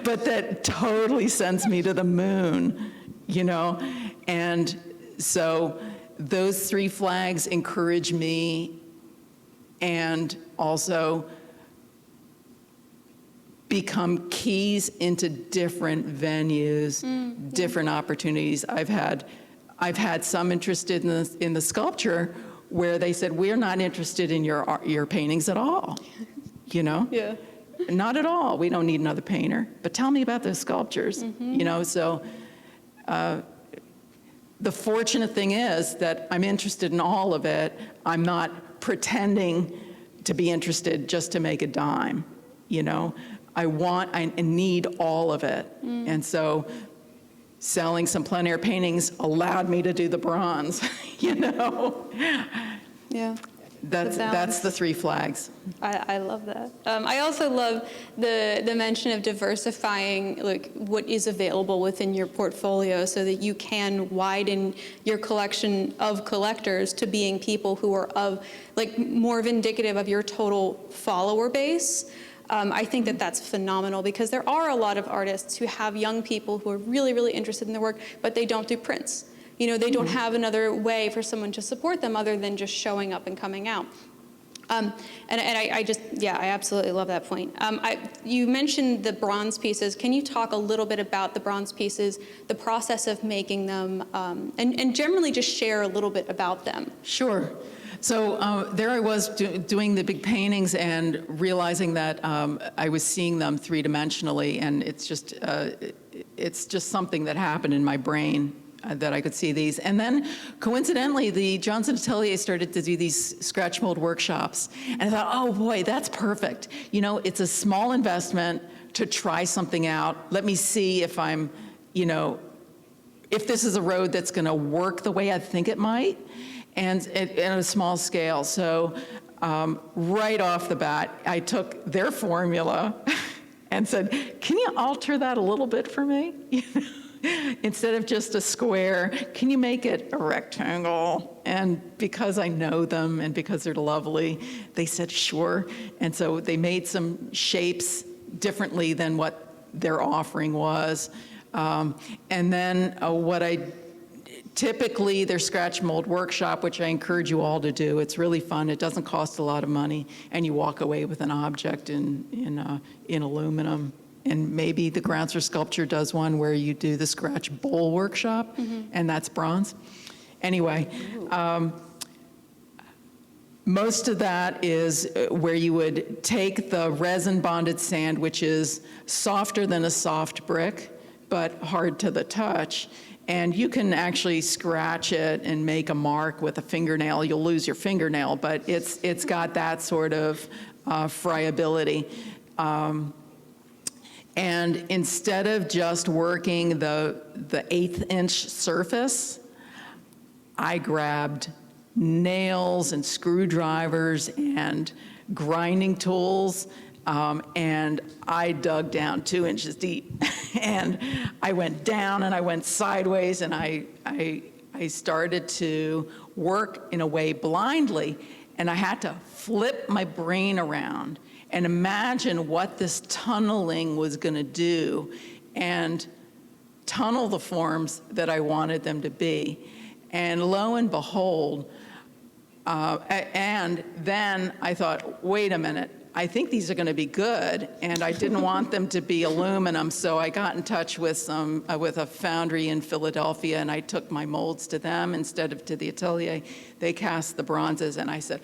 [SPEAKER 2] But that totally sends me to the moon, you know? And so those 3 flags encourage me and also become keys into different venues, different opportunities. I've had some interested in the sculpture where they said, we're not interested in your paintings at all, you know?
[SPEAKER 3] Yeah.
[SPEAKER 2] Not at all. We don't need another painter. But tell me about those sculptures. You know, so the fortunate thing is that I'm interested in all of it. I'm not pretending to be interested just to make a dime. You know, I need all of it. And so selling some plein air paintings allowed me to do the bronze. You know.
[SPEAKER 3] Yeah.
[SPEAKER 2] That's the three flags.
[SPEAKER 3] I love that. I also love the mention of diversifying like what is available within your portfolio so that you can widen your collection of collectors to being people who are of like more of indicative of your total follower base. I think that that's phenomenal because there are a lot of artists who have young people who are really, really interested in their work, but they don't do prints. You know, they don't have another way for someone to support them other than just showing up and coming out. I absolutely love that point. You mentioned the bronze pieces. Can you talk a little bit about the bronze pieces, the process of making them, and generally just share a little bit about them?
[SPEAKER 2] Sure. So there I was doing the big paintings and realizing that I was seeing them three-dimensionally, and it's just something that happened in my brain that I could see these. And then coincidentally, the Johnson Atelier started to do these scratch mold workshops. And I thought, oh boy, that's perfect. You know, it's a small investment to try something out. Let me see if I'm, you know, if this is a road that's gonna work the way I think it might, and at a small scale. So right off the bat, I took their formula and said, can you alter that a little bit for me? Instead of just a square, can you make it a rectangle? And because I know them and because they're lovely, they said sure. And so they made some shapes differently than what their offering was. And then typically their scratch mold workshop, which I encourage you all to do. It's really fun. It doesn't cost a lot of money, and you walk away with an object in aluminum. And maybe the Grounds for Sculpture does one where you do the scratch bowl workshop, and that's bronze. Anyway, most of that is where you would take the resin bonded sand, which is softer than a soft brick, but hard to the touch. And you can actually scratch it and make a mark with a fingernail. You'll lose your fingernail, but it's got that sort of friability. And instead of just working the 1/8 inch surface, I grabbed nails and screwdrivers and grinding tools, and I dug down 2 inches deep. And I went down and I went sideways, and I started to work in a way blindly, and I had to flip my brain around and imagine what this tunneling was going to do and tunnel the forms that I wanted them to be. And lo and behold, and then I thought, wait a minute, I think these are going to be good, and I didn't want them to be aluminum, so I got in touch with a foundry in Philadelphia, and I took my molds to them instead of to the atelier. They cast the bronzes, and I said,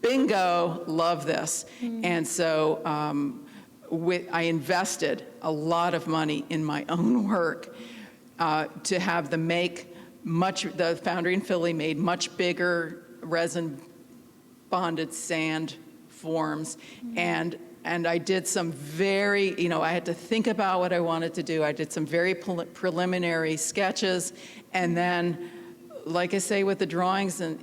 [SPEAKER 2] bingo, love this. And so I invested a lot of money in my own work to have them make the foundry in Philly made much bigger resin bonded sand forms. And I did some very, I had to think about what I wanted to do. I did some very preliminary sketches. And then, like I say with the drawings, and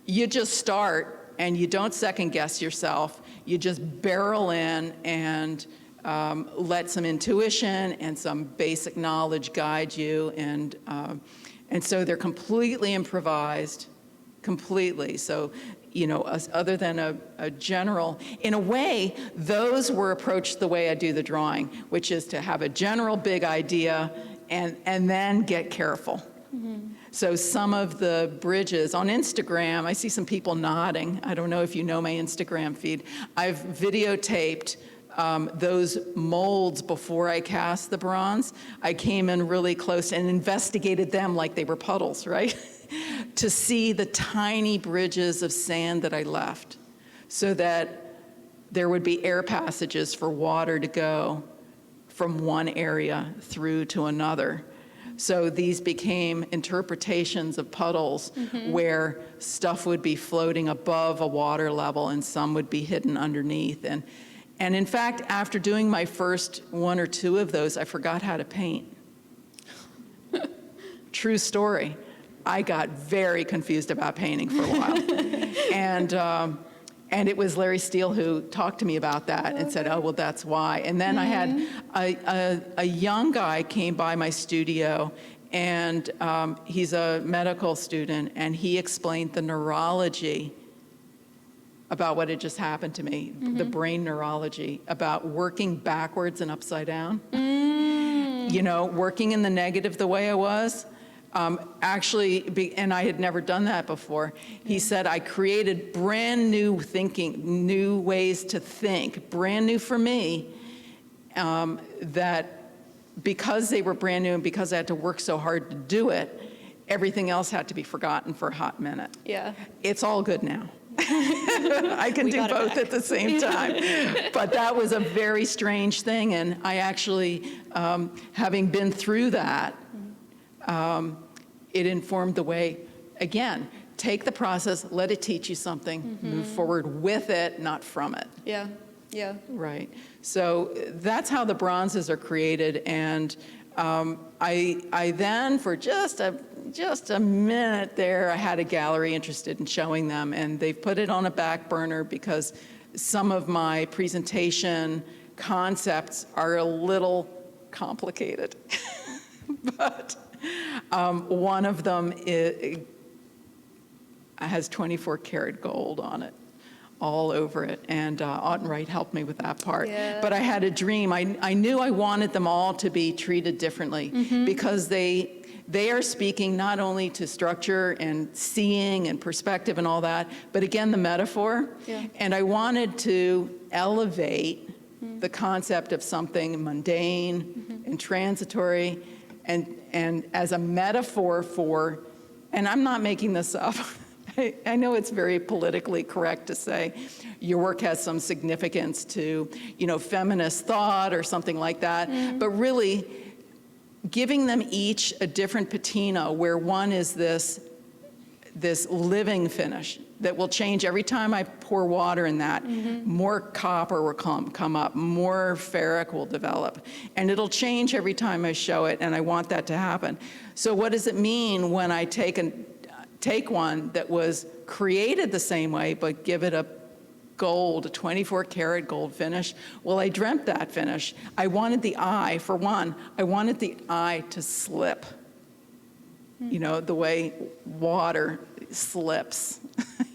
[SPEAKER 2] you just start and you don't second guess yourself. You just barrel in and let some intuition and some basic knowledge guide you. And so they're completely improvised, completely. So, other than a general, in a way, those were approached the way I do the drawing, which is to have a general big idea and then get careful. So some of the bridges on Instagram, I see some people nodding. I don't know if you know my Instagram feed. I've videotaped those molds before I cast the bronze. I came in really close and investigated them like they were puddles, right? To see the tiny bridges of sand that I left so that there would be air passages for water to go from one area through to another. So these became interpretations of puddles where stuff would be floating above a water level and some would be hidden underneath. And in fact, after doing my first one or two of those, I forgot how to paint. True story. I got very confused about painting for a while. And it was Larry Steele who talked to me about that and said, oh, well, that's why. And then I had a young guy came by my studio, and he's a medical student, and he explained the neurology about what had just happened to me, the brain neurology, about working backwards and upside down. You know, working in the negative the way I was. And I had never done that before. He said, I created brand new thinking, new ways to think, brand new for me, that because they were brand new and because I had to work so hard to do it, everything else had to be forgotten for a hot minute.
[SPEAKER 3] Yeah.
[SPEAKER 2] It's all good now. I can do both at the same time. But that was a very strange thing, and I actually, having been through that, it informed the way, again, take the process, let it teach you something, move forward with it, not from it.
[SPEAKER 3] Yeah, yeah.
[SPEAKER 2] Right. So that's how the bronzes are created, and I then, for just a minute there, I had a gallery interested in showing them, and they've put it on a back burner because some of my presentation concepts are a little complicated. But one of them has 24 karat gold on it, all over it, and Autenright helped me with that part.
[SPEAKER 3] Yeah.
[SPEAKER 2] But I had a dream. I knew I wanted them all to be treated differently because they are speaking not only to structure and seeing and perspective and all that, but again, the metaphor.
[SPEAKER 3] Yeah.
[SPEAKER 2] And I wanted to elevate the concept of something mundane and transitory and as a metaphor for, and I'm not making this up, I know it's very politically correct to say your work has some significance to, you know, feminist thought or something like that, but really giving them each a different patina where one is this living finish that will change every time I pour water in that. More copper will come up, more ferric will develop, and it'll change every time I show it, and I want that to happen. So what does it mean when I take one that was created the same way, but give it a 24 karat gold finish? Well, I dreamt that finish. I wanted the eye, for one, I wanted the eye to slip. You know, the way water slips,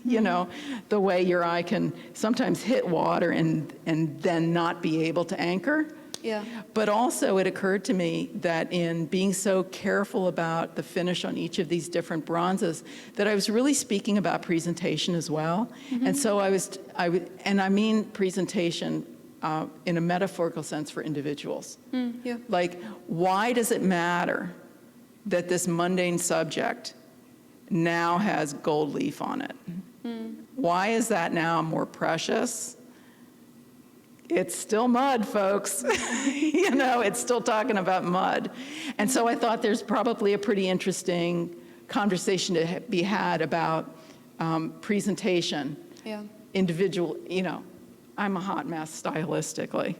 [SPEAKER 2] you know, the way your eye can sometimes hit water and then not be able to anchor.
[SPEAKER 3] Yeah.
[SPEAKER 2] But also it occurred to me that in being so careful about the finish on each of these different bronzes, that I was really speaking about presentation as well. And so I mean presentation in a metaphorical sense for individuals.
[SPEAKER 3] Yeah.
[SPEAKER 2] Like, why does it matter that this mundane subject now has gold leaf on it? Why is that now more precious? It's still mud, folks. You know, it's still talking about mud. And so I thought there's probably a pretty interesting conversation to be had about presentation.
[SPEAKER 3] Yeah.
[SPEAKER 2] Individual, you know, I'm a hot mess stylistically.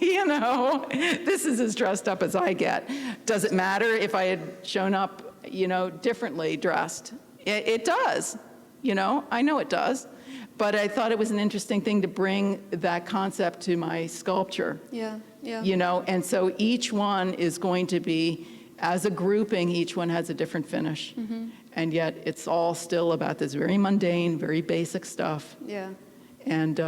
[SPEAKER 2] You know, this is as dressed up as I get. Does it matter if I had shown up, you know, differently dressed? It does, you know, I know it does. But I thought it was an interesting thing to bring that concept to my sculpture.
[SPEAKER 3] Yeah, yeah.
[SPEAKER 2] You know, and so each one is going to be, as a grouping, each one has a different finish. And yet it's all still about this very mundane, very basic stuff.
[SPEAKER 3] Yeah.
[SPEAKER 2] And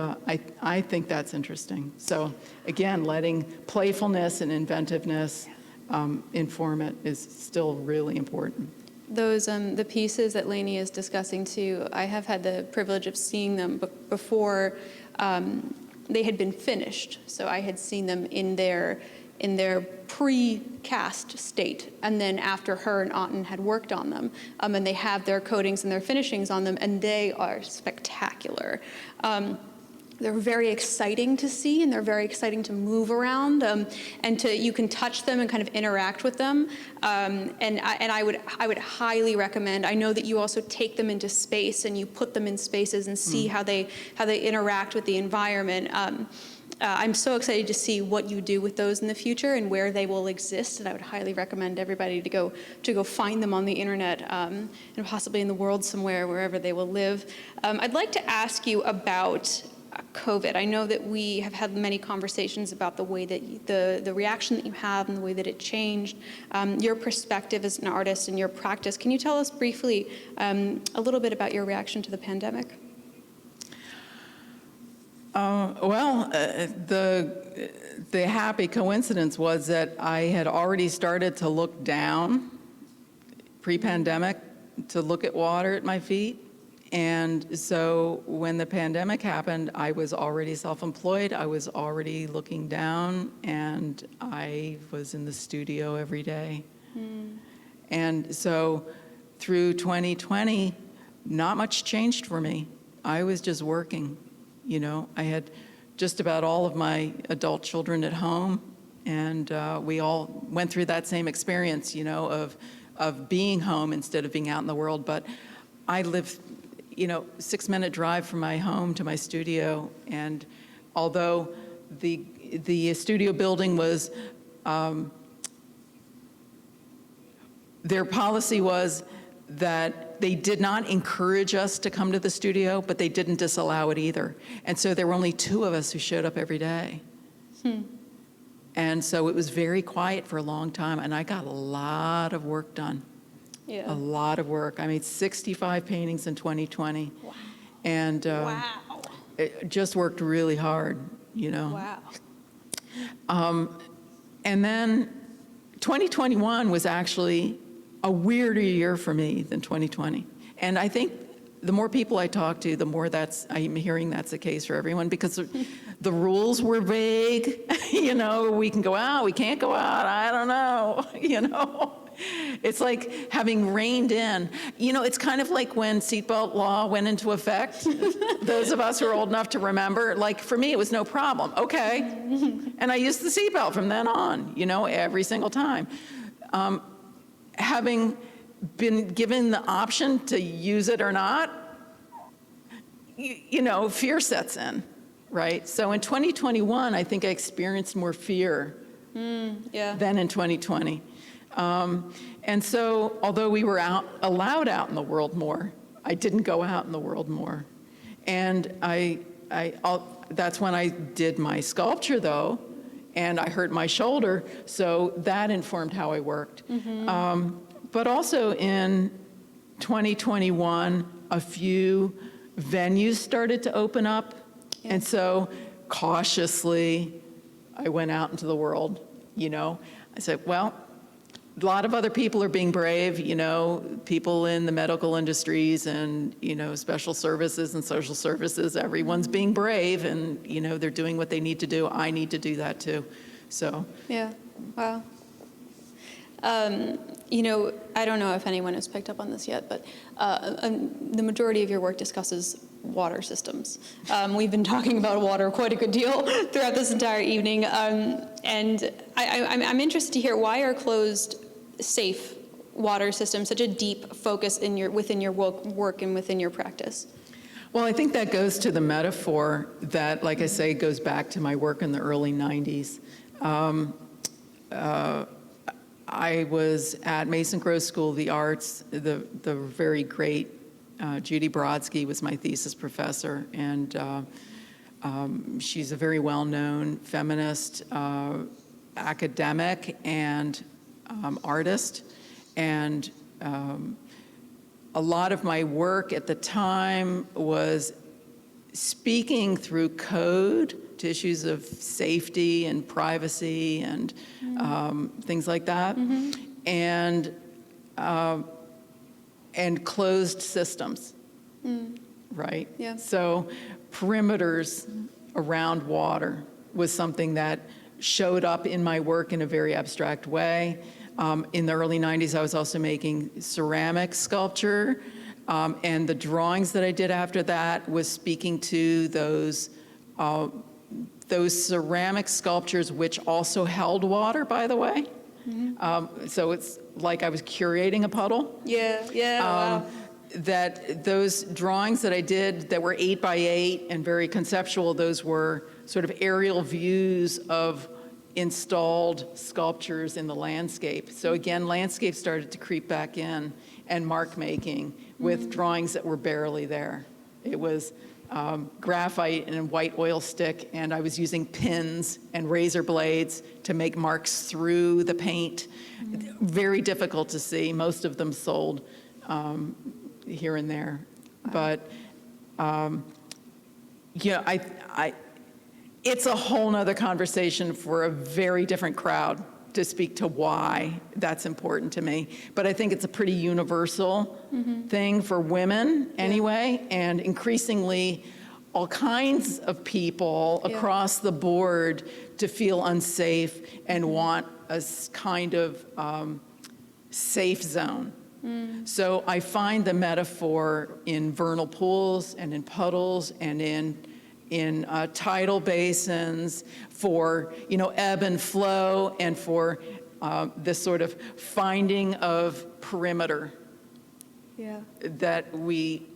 [SPEAKER 2] I think that's interesting. So again, letting playfulness and inventiveness inform it is still really important.
[SPEAKER 3] Those, the pieces that Léni is discussing too, I have had the privilege of seeing them before they had been finished. So I had seen them in their pre-cast state, and then after her and Autumn had worked on them, and they have their coatings and their finishings on them, and they are spectacular. They're very exciting to see, and they're very exciting to move around, and you can touch them and kind of interact with them. And I would highly recommend. I know that you also take them into space and you put them in spaces and see how they interact with the environment. I'm so excited to see what you do with those in the future and where they will exist, and I would highly recommend everybody to go find them on the internet and possibly in the world somewhere, wherever they will live. I'd like to ask you about COVID. I know that we have had many conversations about the way that the reaction that you have and the way that it changed, your perspective as an artist and your practice. Can you tell us briefly a little bit about your reaction to the pandemic?
[SPEAKER 2] The happy coincidence was that I had already started to look down pre-pandemic to look at water at my feet. And so when the pandemic happened, I was already self-employed. I was already looking down, and I was in the studio every day. And so through 2020, not much changed for me. I was just working. You know, I had just about all of my adult children at home, and we all went through that same experience, you know, of being home instead of being out in the world. But I live, you know, 6-minute drive from my home to my studio, and although the studio building was, their policy was that they did not encourage us to come to the studio, but they didn't disallow it either. And so there were only 2 of us who showed up every day. And so it was very quiet for a long time, and I got a lot of work done.
[SPEAKER 3] Yeah.
[SPEAKER 2] A lot of work. I made 65 paintings in 2020.
[SPEAKER 3] Wow.
[SPEAKER 2] And
[SPEAKER 3] Wow.
[SPEAKER 2] it just worked really hard, you know.
[SPEAKER 3] Wow.
[SPEAKER 2] And then 2021 was actually a weirder year for me than 2020. And I think the more people I talk to, the more I'm hearing that's the case for everyone, because the rules were vague. You know, we can go out, we can't go out, I don't know, you know. It's like having reined in. You know, it's kind of like when seatbelt law went into effect. Those of us who are old enough to remember, like for me, it was no problem. Okay. And I used the seatbelt from then on, you know, every single time. Having been given the option to use it or not, you know, fear sets in, right? So in 2021, I think I experienced more fear than in 2020. And so, although we were allowed out in the world more, I didn't go out in the world more. And that's when I did my sculpture, though, and I hurt my shoulder, so that informed how I worked. But also in 2021, a few venues started to open up, and so cautiously, I went out into the world, you know. I said, well, a lot of other people are being brave, you know, people in the medical industries and, you know, special services and social services, everyone's being brave and, you know, they're doing what they need to do. I need to do that too, so.
[SPEAKER 3] Yeah, wow. You know, I don't know if anyone has picked up on this yet, but the majority of your work discusses water systems. We've been talking about water quite a good deal throughout this entire evening, and I'm interested to hear, why are closed, safe water systems such a deep focus within your work and within your practice?
[SPEAKER 2] Well, I think that goes to the metaphor that, like I say, goes back to my work in the early 90s. I was at Mason Gross School of the Arts. The very great Judy Brodsky was my thesis professor, and she's a very well-known feminist academic and artist. And a lot of my work at the time was speaking through code to issues of safety and privacy and things like that, and closed systems, right? Yeah. So perimeters around water was something that showed up in my work in a very abstract way. In the early 90s, I was also making ceramic sculpture, and the drawings that I did after that was speaking to those ceramic sculptures, which also held water, by the way. So it's like I was curating a puddle.
[SPEAKER 3] Wow.
[SPEAKER 2] That those drawings that I did that were 8 by 8 and very conceptual, those were sort of aerial views of installed sculptures in the landscape. So again, landscape started to creep back in, and mark making with drawings that were barely there. It was graphite and a white oil stick, and I was using pins and razor blades to make marks through the paint. Very difficult to see. Most of them sold here and there. But it's a whole nother conversation for a very different crowd to speak to why that's important to me. But I think it's a pretty universal thing for women anyway, and increasingly all kinds of people across the board to feel unsafe and want a kind of safe zone. So I find the metaphor in vernal pools and in puddles and in tidal basins for, ebb and flow, and for this sort of finding of perimeter that we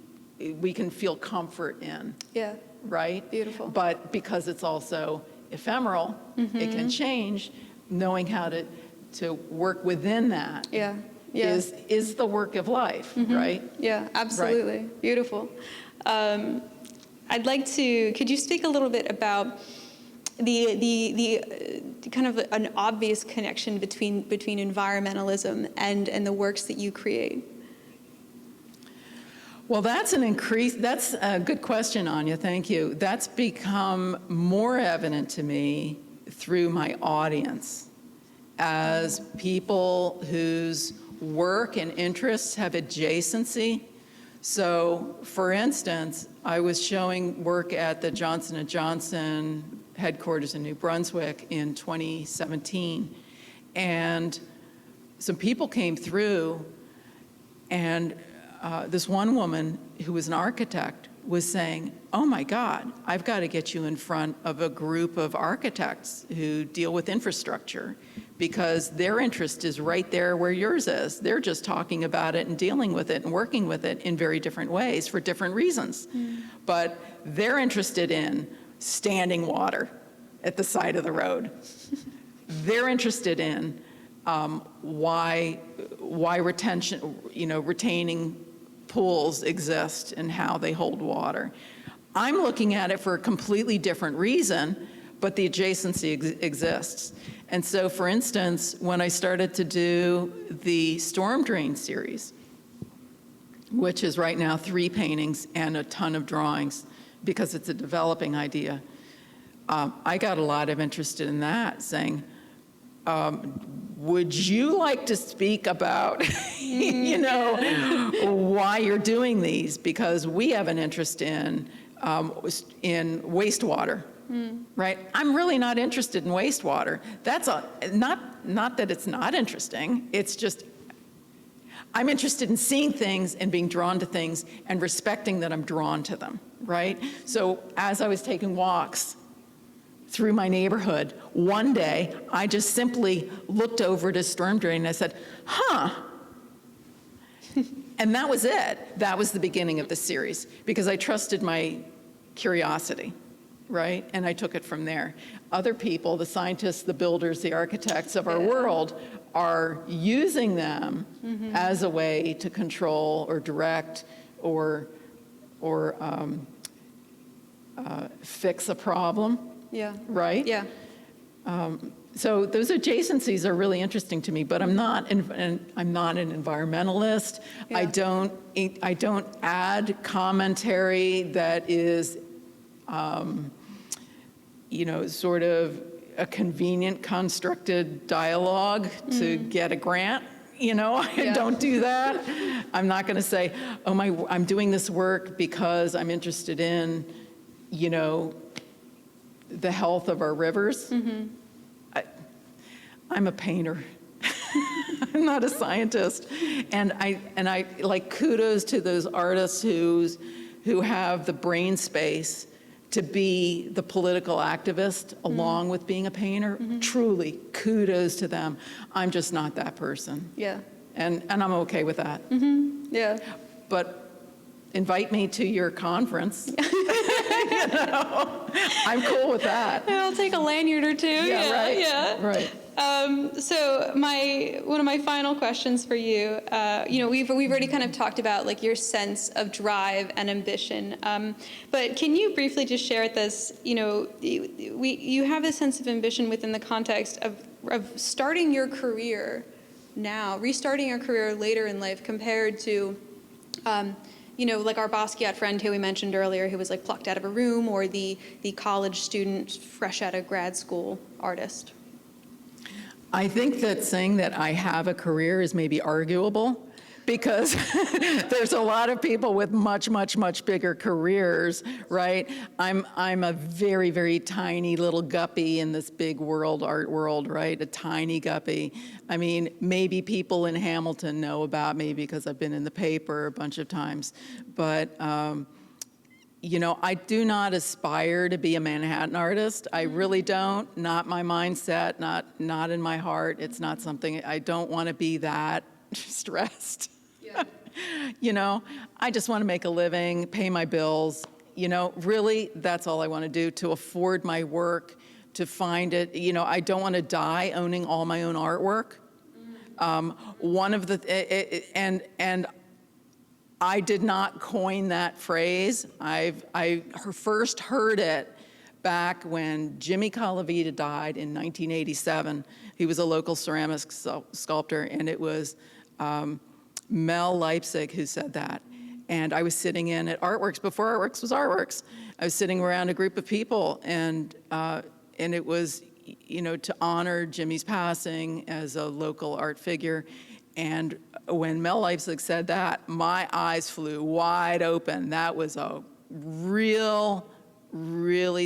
[SPEAKER 2] can feel comfort in. Yeah. Right? Beautiful. But because it's also ephemeral, it can change. Knowing how to work within that is the work of life, right? Yeah, absolutely. Right. Beautiful. I'd like to, could you speak a little bit about the kind of an obvious connection between environmentalism and the works that you create? Well, that's a good question, Anya, thank you. That's become more evident to me through my audience as people whose work and interests have adjacency. So, for instance, I was showing work at the Johnson & Johnson headquarters in New Brunswick in 2017, and some people came through, and this one woman who was an architect was saying, "Oh my God, I've got to get you in front of a group of architects who deal with infrastructure, because their interest is right there where yours is. They're just talking about it and dealing with it and working with it in very different ways for different reasons. But they're interested in standing water at the side of the road. They're interested in why retaining pools exist and how they hold water. I'm looking at it for a completely different reason, but the adjacency exists. And so, for instance, when I started to do the storm drain series, which is right now 3 paintings and a ton of drawings because it's a developing idea, I got a lot of interest in that, saying, would you like to speak about, why you're doing these? Because we have an interest in wastewater. Right? I'm really not interested in wastewater. That's not that it's not interesting. It's just I'm interested in seeing things and being drawn to things and respecting that I'm drawn to them, right? So as I was taking walks through my neighborhood, one day I just simply looked over to storm drain and I said, and that was it. That was the beginning of the series, because I trusted my curiosity. Right? And I took it from there. Other people, the scientists, the builders, the architects of our world, are using them as a way to control or direct or fix a problem. Yeah. Right? Yeah. So those adjacencies are really interesting to me, but I'm not an environmentalist. Yeah. I don't add commentary that is sort of a convenient constructed dialogue to get a grant. I don't do that. I'm not going to say, I'm doing this work because I'm interested in, the health of our rivers. I'm a painter. I'm not a scientist. And I like, kudos to those artists who have the brain space to be the political activist along with being a painter. Truly, kudos to them. I'm just not that person. Yeah. And I'm okay with that. Yeah. But invite me to your conference. You know? I'm cool with that.
[SPEAKER 3] I'll take a lanyard or two.
[SPEAKER 2] Yeah, right.
[SPEAKER 3] Yeah.
[SPEAKER 2] Right.
[SPEAKER 3] So one of my final questions for you, we've already kind of talked about like your sense of drive and ambition, but can you briefly just share with us, you have this sense of ambition within the context of starting your career now, restarting your career later in life compared to, like our Basquiat friend who we mentioned earlier, who was like plucked out of a room, or the college student fresh out of grad school artist.
[SPEAKER 2] I think that saying that I have a career is maybe arguable, because there's a lot of people with much, much, much bigger careers, right? I'm a very, very tiny little guppy in this big art world, right? A tiny guppy. I mean, maybe people in Hamilton know about me because I've been in the paper a bunch of times, but I do not aspire to be a Manhattan artist. I really don't. Not my mindset, not in my heart. It's not something, I don't want to be that stressed. Yeah. I just want to make a living, pay my bills. Really, that's all I want to do, to afford my work, to find it. I don't want to die owning all my own artwork. And I did not coin that phrase. I first heard it back when Jimmy Calavita died in 1987. He was a local ceramic sculptor, and it was Mel Leipzig who said that. And I was sitting in at Artworks, before Artworks was Artworks. I was sitting around a group of people, and it was, to honor Jimmy's passing as a local art figure. And when Mel Leipzig said that, my eyes flew wide open. That was a really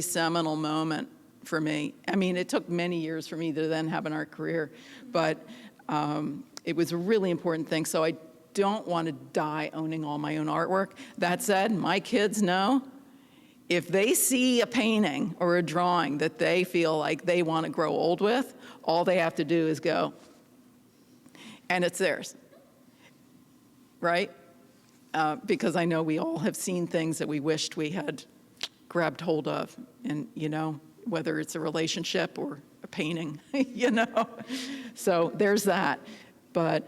[SPEAKER 2] seminal moment for me. I mean, it took many years for me to then have an art career, but it was a really important thing. So I don't want to die owning all my own artwork. That said, my kids know if they see a painting or a drawing that they feel like they want to grow old with, all they have to do is go, and it's theirs, right? Because I know we all have seen things that we wished we had grabbed hold of, and whether it's a relationship or a painting, So there's that. But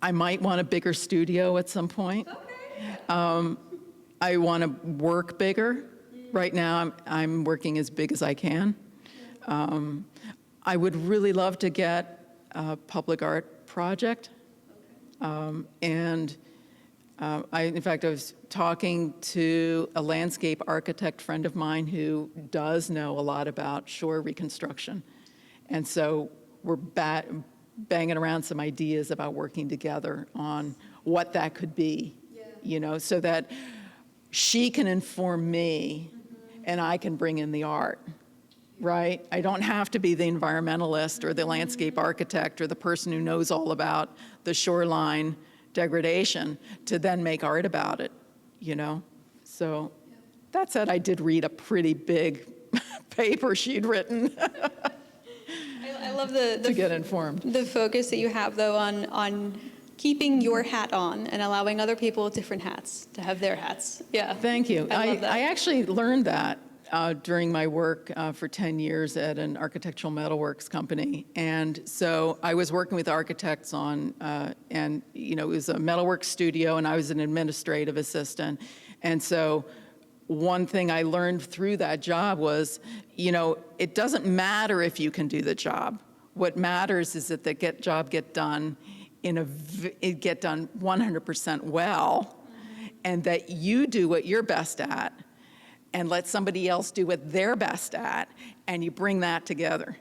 [SPEAKER 2] I might want a bigger studio at some point. Okay. I want to work bigger. Right now, I'm working as big as I can. I would really love to get a public art project. In fact, I was talking to a landscape architect friend of mine who does know a lot about shore reconstruction. And so we're banging around some ideas about working together on what that could be, so that she can inform me and I can bring in the art, right? I don't have to be the environmentalist or the landscape architect or the person who knows all about the shoreline degradation to then make art about it, So that said, I did read a pretty big paper she'd written.
[SPEAKER 3] I love
[SPEAKER 2] to get informed.
[SPEAKER 3] The focus that you have, though, on keeping your hat on and allowing other people with different hats to have their hats. Yeah.
[SPEAKER 2] Thank you.
[SPEAKER 3] I love that.
[SPEAKER 2] I actually learned that during my work for 10 years at an architectural metalworks company. And so I was working with architects on, it was a metalworks studio, and I was an administrative assistant. And so one thing I learned through that job was, it doesn't matter if you can do the job. What matters is that the job get done 100% well, and that you do what you're best at, and let somebody else do what they're best at, and you bring that together,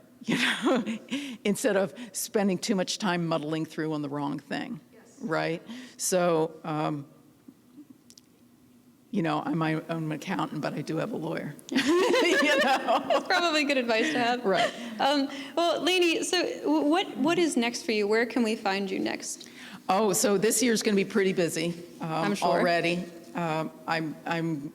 [SPEAKER 2] instead of spending too much time muddling through on the wrong thing, right? So, I'm my own accountant, but I do have a lawyer.
[SPEAKER 3] That's probably good advice to have.
[SPEAKER 2] Right.
[SPEAKER 3] Well, Léni, so what is next for you? Where can we find you next?
[SPEAKER 2] Oh, so this year's going to be pretty busy.
[SPEAKER 3] I'm sure.
[SPEAKER 2] Already. I'm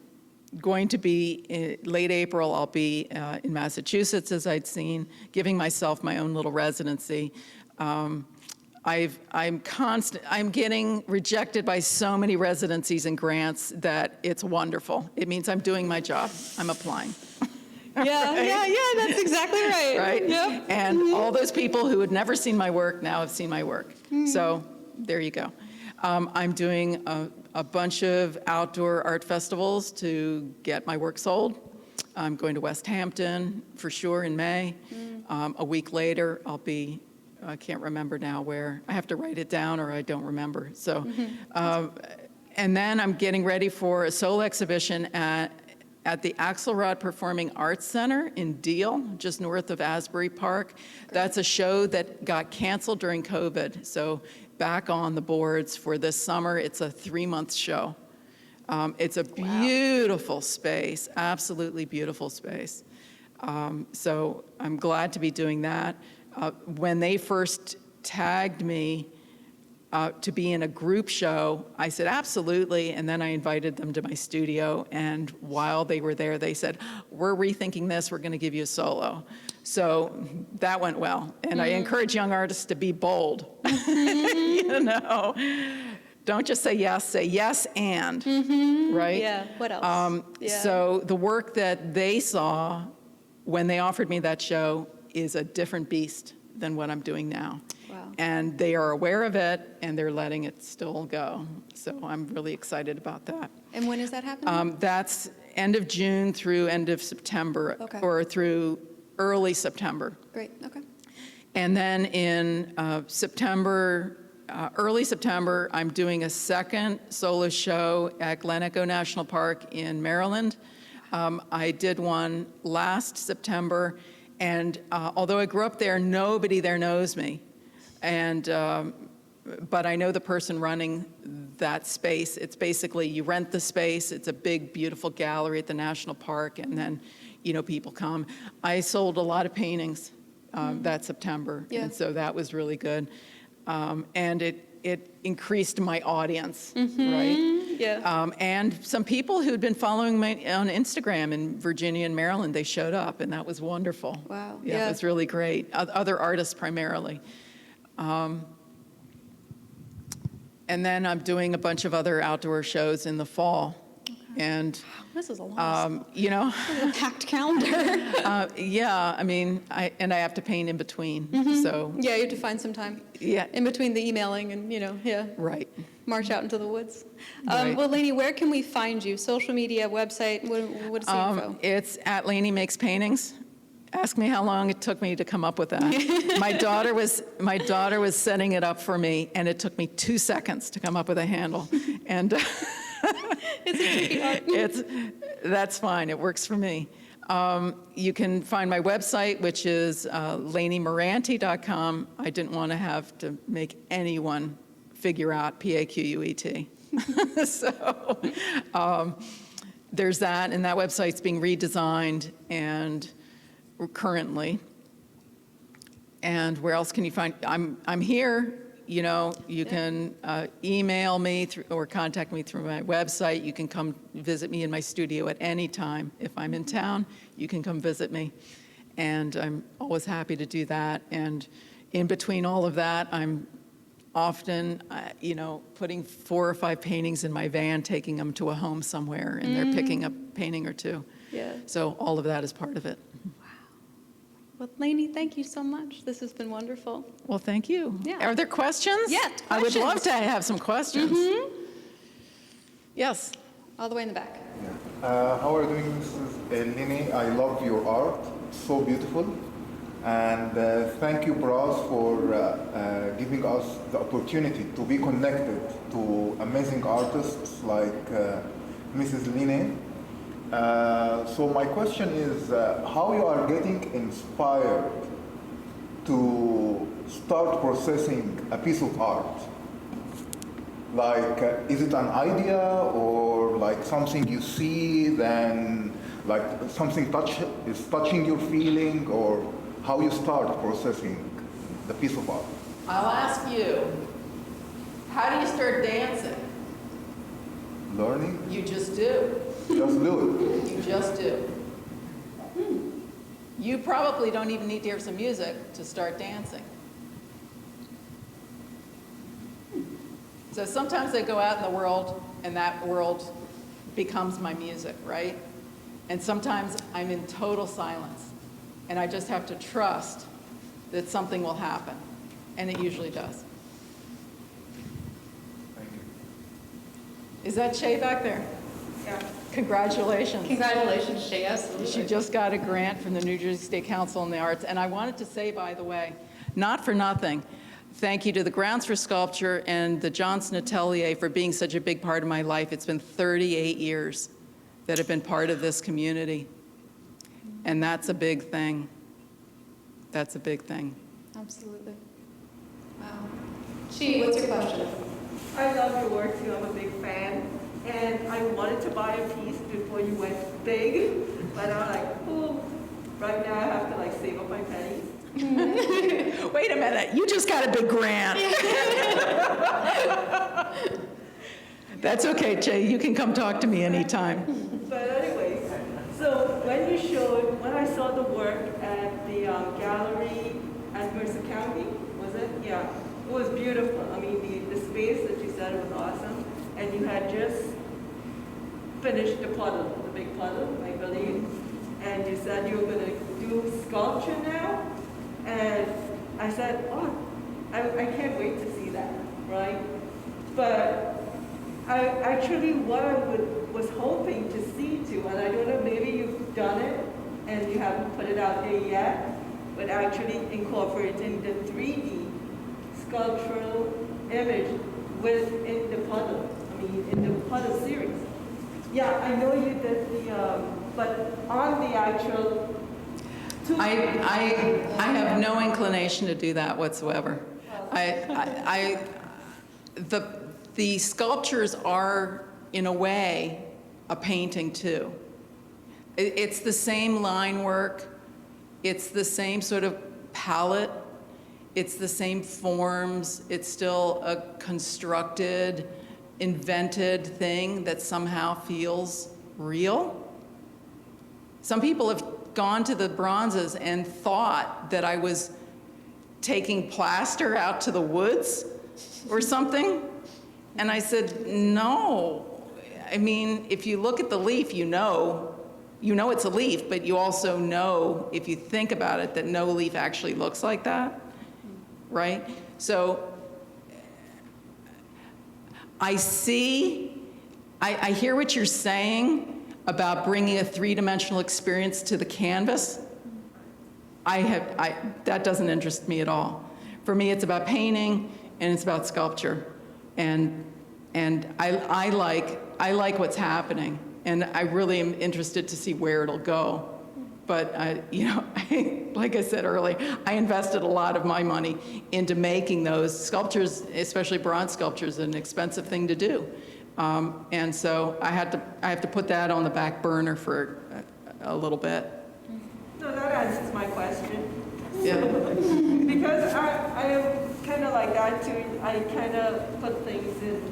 [SPEAKER 2] going to be, in late April, I'll be in Massachusetts, as I'd seen, giving myself my own little residency. I'm getting rejected by so many residencies and grants that it's wonderful. It means I'm doing my job. I'm applying.
[SPEAKER 3] Yeah, that's exactly right.
[SPEAKER 2] Right?
[SPEAKER 3] Yep.
[SPEAKER 2] And all those people who had never seen my work now have seen my work. So there you go. I'm doing a bunch of outdoor art festivals to get my work sold. I'm going to West Hampton for sure in May. A week later, I'll be, I can't remember now where. I have to write it down or I don't remember. So, and then I'm getting ready for a solo exhibition at the Axelrod Performing Arts Center in Deal, just north of Asbury Park. That's a show that got canceled during COVID. So back on the boards for this summer. It's a 3-month show. It's a beautiful space, absolutely beautiful space. So I'm glad to be doing that. When they first tagged me to be in a group show, I said, absolutely, and then I invited them to my studio, and while they were there, they said, we're rethinking this, we're gonna give you a solo. So that went well, and I encourage young artists to be bold, you know? Don't just say yes and, right?
[SPEAKER 3] Yeah, what else?
[SPEAKER 2] So the work that they saw when they offered me that show is a different beast than what I'm doing now.
[SPEAKER 3] Wow.
[SPEAKER 2] And they are aware of it, and they're letting it still go. So I'm really excited about that.
[SPEAKER 3] And when is that happening?
[SPEAKER 2] That's end of June through end of September,
[SPEAKER 3] Okay.
[SPEAKER 2] or through early September.
[SPEAKER 3] Great, okay.
[SPEAKER 2] And then in September, early September, I'm doing a second solo show at Glenico National Park in Maryland. I did one last September, and although I grew up there, nobody there knows me. And but I know the person running that space. It's basically you rent the space. It's a big, beautiful gallery at the national park, and then, you know, people come. I sold a lot of paintings that September,
[SPEAKER 3] Yeah.
[SPEAKER 2] and so that was really good. And it increased my audience, right?
[SPEAKER 3] Yeah.
[SPEAKER 2] And some people who'd been following me on Instagram in Virginia and Maryland, they showed up, and that was wonderful.
[SPEAKER 3] Wow.
[SPEAKER 2] Yeah,
[SPEAKER 3] Yeah.
[SPEAKER 2] it was really great. Other artists primarily. And then I'm doing a bunch of other outdoor shows in the fall. And,
[SPEAKER 3] This is a long,
[SPEAKER 2] you know,
[SPEAKER 3] packed calendar.
[SPEAKER 2] yeah, I mean, I have to paint in between, so,
[SPEAKER 3] Yeah, you have to find some time
[SPEAKER 2] yeah,
[SPEAKER 3] in between the emailing and,
[SPEAKER 2] right.
[SPEAKER 3] march out into the woods.
[SPEAKER 2] Right.
[SPEAKER 3] Well, Léni, where can we find you? Social media, website, what is the info?
[SPEAKER 2] It's at Léni Makes Paintings. Ask me how long it took me to come up with that. My daughter was setting it up for me, and it took me 2 seconds to come up with a handle. And
[SPEAKER 3] It's a tricky art.
[SPEAKER 2] that's fine. It works for me. You can find my website, which is LéniPaquet.com. I didn't want to have to make anyone figure out Paquet. So there's that, and that website's being redesigned and currently. And where else can you find? I'm here. You know, you can email me or contact me through my website. You can come visit me in my studio at any time. If I'm in town, you can come visit me. And I'm always happy to do that. And in between all of that, I'm often, putting 4 or 5 paintings in my van, taking them to a home somewhere, and they're picking up a painting or 2.
[SPEAKER 3] Yeah.
[SPEAKER 2] So all of that is part of it.
[SPEAKER 3] Well, Léni, thank you so much. This has been wonderful.
[SPEAKER 2] Well, thank you.
[SPEAKER 3] Yeah.
[SPEAKER 2] Are there questions?
[SPEAKER 3] Yeah,
[SPEAKER 2] I would love
[SPEAKER 3] questions.
[SPEAKER 2] to have some questions. Yes.
[SPEAKER 3] All the way in the back.
[SPEAKER 4] How are you doing, Mrs. Léni? I love your art, so beautiful. And thank you, Braz, for giving us the opportunity to be connected to amazing artists like Mrs. Léni. So my question is how you are getting inspired to start processing a piece of art? Like, is it an idea or like something you see, then like something is touching your feeling, or how you start processing the piece of art?
[SPEAKER 2] I'll ask you, how do you start dancing?
[SPEAKER 4] Learning?
[SPEAKER 2] You just do.
[SPEAKER 4] Just do it.
[SPEAKER 2] You just do. You probably don't even need to hear some music to start dancing. So sometimes I go out in the world and that world becomes my music, right? And sometimes I'm in total silence and I just have to trust that something will happen. And it usually does.
[SPEAKER 4] Thank you.
[SPEAKER 2] Is that Shay back there?
[SPEAKER 5] Yeah.
[SPEAKER 2] Congratulations.
[SPEAKER 5] Congratulations, Shay, absolutely.
[SPEAKER 2] She just got a grant from the New Jersey State Council on the Arts. And I wanted to say, by the way, not for nothing, thank you to the Grounds for Sculpture and the Johnson Atelier for being such a big part of my life. It's been 38 years that have been part of this community. And that's a big thing. That's a big thing.
[SPEAKER 3] Absolutely. Wow. Chi, what's your question?
[SPEAKER 5] I love your work too. I'm a big fan. And I wanted to buy a piece before you went big, but I'm like, oh, right now I have to like save up my pennies.
[SPEAKER 2] Wait a minute, you just got a big grant. That's okay, Jay, you can come talk to me anytime.
[SPEAKER 5] But anyway, so when I saw the work at the gallery at Mercer County, was it? Yeah, it was beautiful. I mean, the space that you said was awesome. And you had just finished the puddle, the big puddle, I believe. And you said you were going to do sculpture now. And I said, oh, I can't wait to see that, right? But what I was hoping to see too, and I don't know, maybe you've done it and you haven't put it out there yet, but actually incorporating the 3D sculptural image within the puddle. In the Puddle series. Yeah, I know you did but on the actual...
[SPEAKER 2] I have no inclination to do that whatsoever. The sculptures are, in a way, a painting too. It's the same line work. It's the same sort of palette. It's the same forms. It's still a constructed, invented thing that somehow feels real. Some people have gone to the bronzes and thought that I was taking plaster out to the woods or something. And I said, no. I mean, if you look at the leaf, you know it's a leaf, but you also know, if you think about it, that no leaf actually looks like that, right? So I hear what you're saying about bringing a three-dimensional experience to the canvas. That doesn't interest me at all. For me, it's about painting and it's about sculpture, and I like what's happening, and I really am interested to see where it'll go. But like I said earlier, I invested a lot of my money into making those sculptures, especially bronze sculptures, an expensive thing to do. And so I have to put that on the back burner for a little bit.
[SPEAKER 5] No, that answers my question.
[SPEAKER 2] Yeah.
[SPEAKER 5] Because I am kind of like that too. I kind of put things in,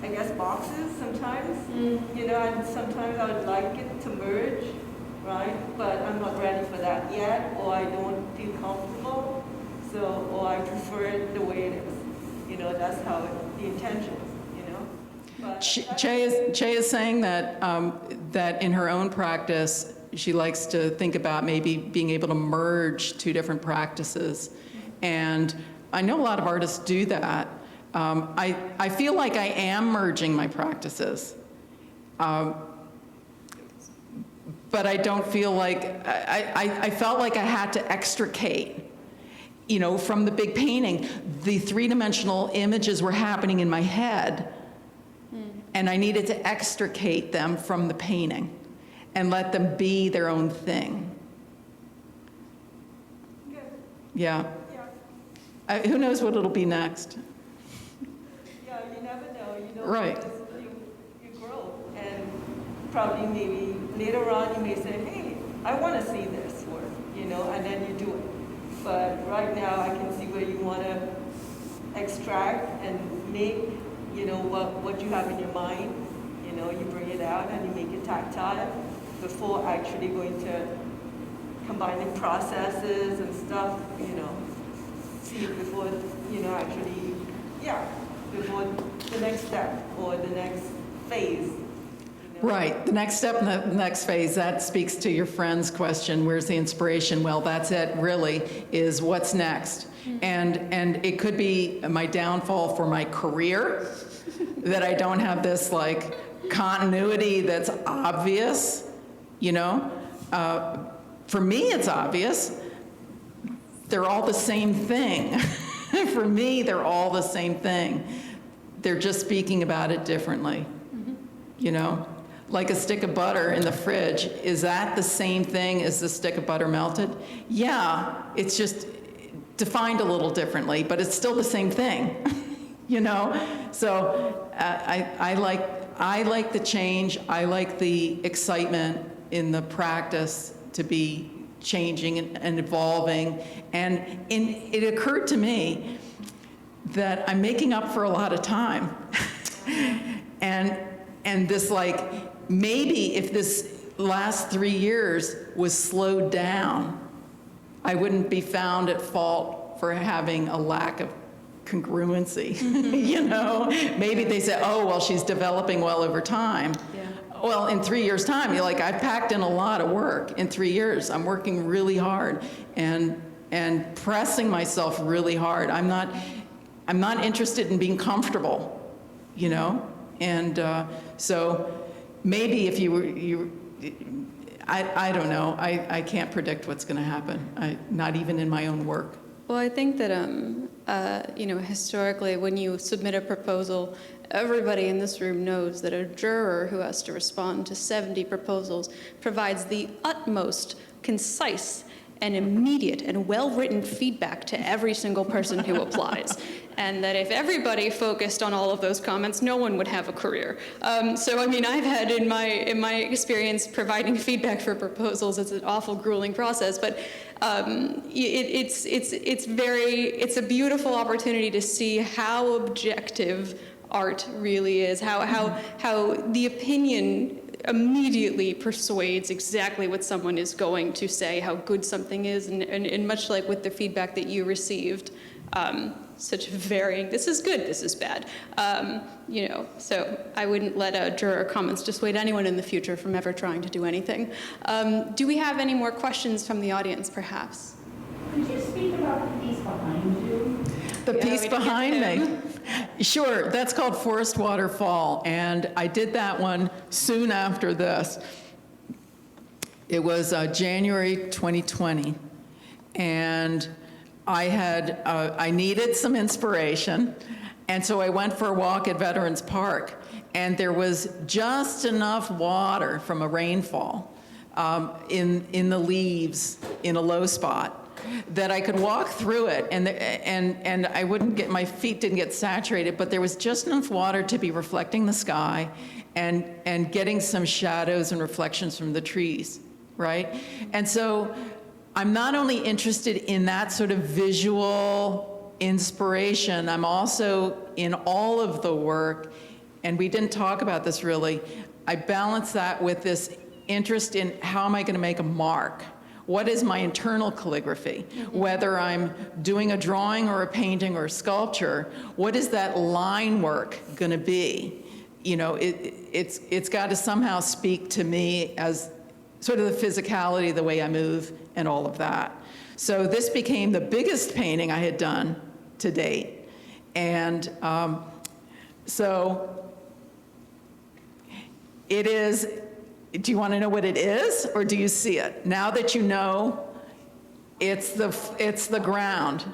[SPEAKER 5] I guess, boxes sometimes. And sometimes I would like it to merge. Right? But I'm not ready for that yet, or I don't feel comfortable, or I prefer it the way it is. That's how the intention is, But
[SPEAKER 2] Che is saying that that in her own practice, she likes to think about maybe being able to merge two different practices. And I know a lot of artists do that. I feel like I am merging my practices. But I don't feel like, I felt like I had to extricate, from the big painting. The three-dimensional images were happening in my head, and I needed to extricate them from the painting and let them be their own thing.
[SPEAKER 5] Good.
[SPEAKER 2] Yeah.
[SPEAKER 5] Yeah.
[SPEAKER 2] Who knows what it'll be next?
[SPEAKER 5] Yeah, you never know.
[SPEAKER 2] Right.
[SPEAKER 5] Because you grow, and probably maybe later on you may say, hey, I want to see this work, and then you do it. But right now I can see where you want to extract and make, what you have in your mind. You bring it out and you make it tactile before actually going to combining processes and stuff, see before, actually, before the next step or the next phase.
[SPEAKER 2] Right, the next step in the next phase, that speaks to your friend's question, where's the inspiration? Well, that's it, really, is what's next. And it could be my downfall for my career, that I don't have this like continuity that's obvious, you know? For me, it's obvious. They're all the same thing. For me, they're all the same thing. They're just speaking about it differently, you know? Like a stick of butter in the fridge, is that the same thing as the stick of butter melted? Yeah, it's just defined a little differently, but it's still the same thing, you know? So I like the change. I like the excitement in the practice to be changing and evolving. And it occurred to me that I'm making up for a lot of time. And this, like, maybe if this last 3 years was slowed down, I wouldn't be found at fault for having a lack of congruency, you know? Maybe they say, oh, well, she's developing well over time.
[SPEAKER 3] Yeah.
[SPEAKER 2] Well, in 3 years' time, you're like, I've packed in a lot of work in 3 years. I'm working really hard and pressing myself really hard. I'm not interested in being comfortable, you know? And so maybe if you were, I don't know. I can't predict what's going to happen, not even in my own work.
[SPEAKER 3] Well, I think that, you know, historically, when you submit a proposal, everybody in this room knows that a juror who has to respond to 70 proposals provides the utmost concise and immediate and well-written feedback to every single person who applies. And that if everybody focused on all of those comments, no one would have a career. So, I mean, I've had in my experience providing feedback for proposals, it's an awful, grueling process, but it's a beautiful opportunity to see how objective art really is, how the opinion immediately persuades exactly what someone is going to say, how good something is, and much like with the feedback that you received, such varying, this is good, this is bad, you know, so I wouldn't let juror comments dissuade anyone in the future from ever trying to do anything. Do we have any more questions from the audience, perhaps?
[SPEAKER 6] Could you speak about the piece behind you?
[SPEAKER 2] The
[SPEAKER 3] Yeah,
[SPEAKER 2] piece
[SPEAKER 3] we didn't
[SPEAKER 2] behind
[SPEAKER 3] get
[SPEAKER 2] me. Sure, that's called Forest Waterfall, and I did that one soon after this. It was January 2020, and I needed some inspiration, and so I went for a walk at Veterans Park, and there was just enough water from a rainfall in the leaves in a low spot that I could walk through it, and I wouldn't get, my feet didn't get saturated, but there was just enough water to be reflecting the sky and getting some shadows and reflections from the trees, right? And so I'm not only interested in that sort of visual inspiration, I'm also in all of the work, and we didn't talk about this really, I balance that with this interest in how am I going to make a mark? What is my internal calligraphy? Whether I'm doing a drawing or a painting or a sculpture, what is that line work going to be? You know, it's got to somehow speak to me as sort of the physicality, the way I move, and all of that. So this became the biggest painting I had done to date. And so it is. Do you want to know what it is, or do you see it? Now that you know, it's the ground.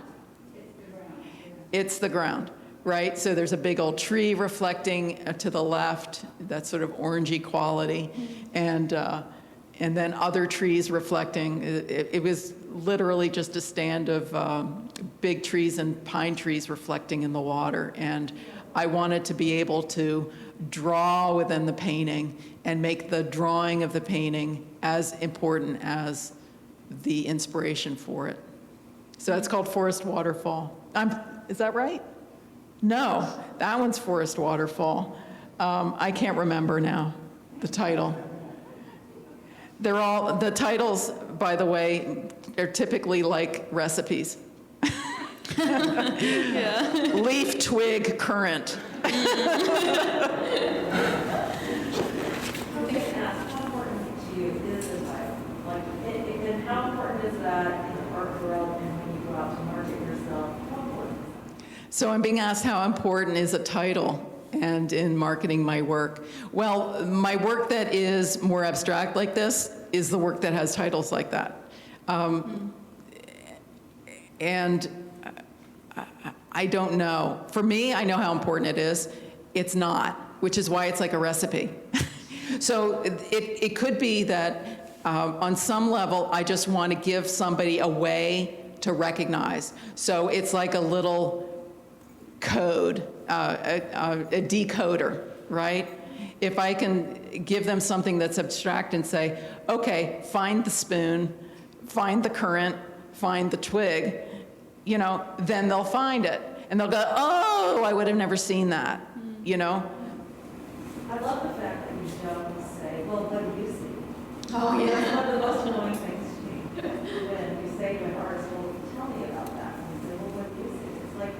[SPEAKER 2] It's the ground, right? So there's a big old tree reflecting to the left, that sort of orangey quality, and then other trees reflecting. It was literally just a stand of big trees and pine trees reflecting in the water, and I wanted to be able to draw within the painting and make the drawing of the painting as important as the inspiration for it. So that's called Forest Waterfall. Is that right? No, that one's Forest Waterfall. I can't remember now the title. They're all, the titles, by the way, are typically like recipes.
[SPEAKER 3] Yeah.
[SPEAKER 2] Leaf, twig, current.
[SPEAKER 6] I'm going to ask, how important to you is the title? Like, and how important is that in the art world and when you go out to market yourself? How important is that?
[SPEAKER 2] So I'm being asked how important is a title and in marketing my work. Well, my work that is more abstract like this is the work that has titles like that. And I don't know. For me, I know how important it is. It's not, which is why it's like a recipe. So it could be that on some level, I just want to give somebody a way to recognize. So it's like a little code, a decoder, right? If I can give them something that's abstract and say, okay, find the spoon, find the current, find the twig, you know, then they'll find it. And they'll go, oh, I would have never seen that, you know?
[SPEAKER 6] I love the fact that you don't say, well, what do you see?
[SPEAKER 2] Oh, yeah.
[SPEAKER 6] That's one of the most annoying things to me. When you say to an artist, well, tell me about that. And you say, well, what do you see? It's like,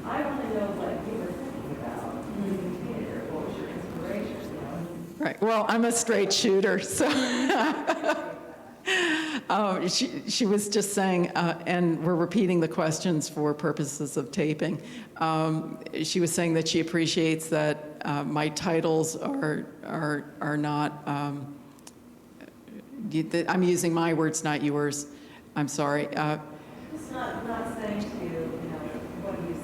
[SPEAKER 6] I want to know what you were thinking about when you theater. What was your inspiration? You know?
[SPEAKER 2] Right, well, I'm a straight shooter, so. She was just saying, and we're repeating the questions for purposes of taping. She was saying that she appreciates that my titles are not, I'm using my words, not yours. I'm sorry.
[SPEAKER 6] It's not saying to you, you know, what do you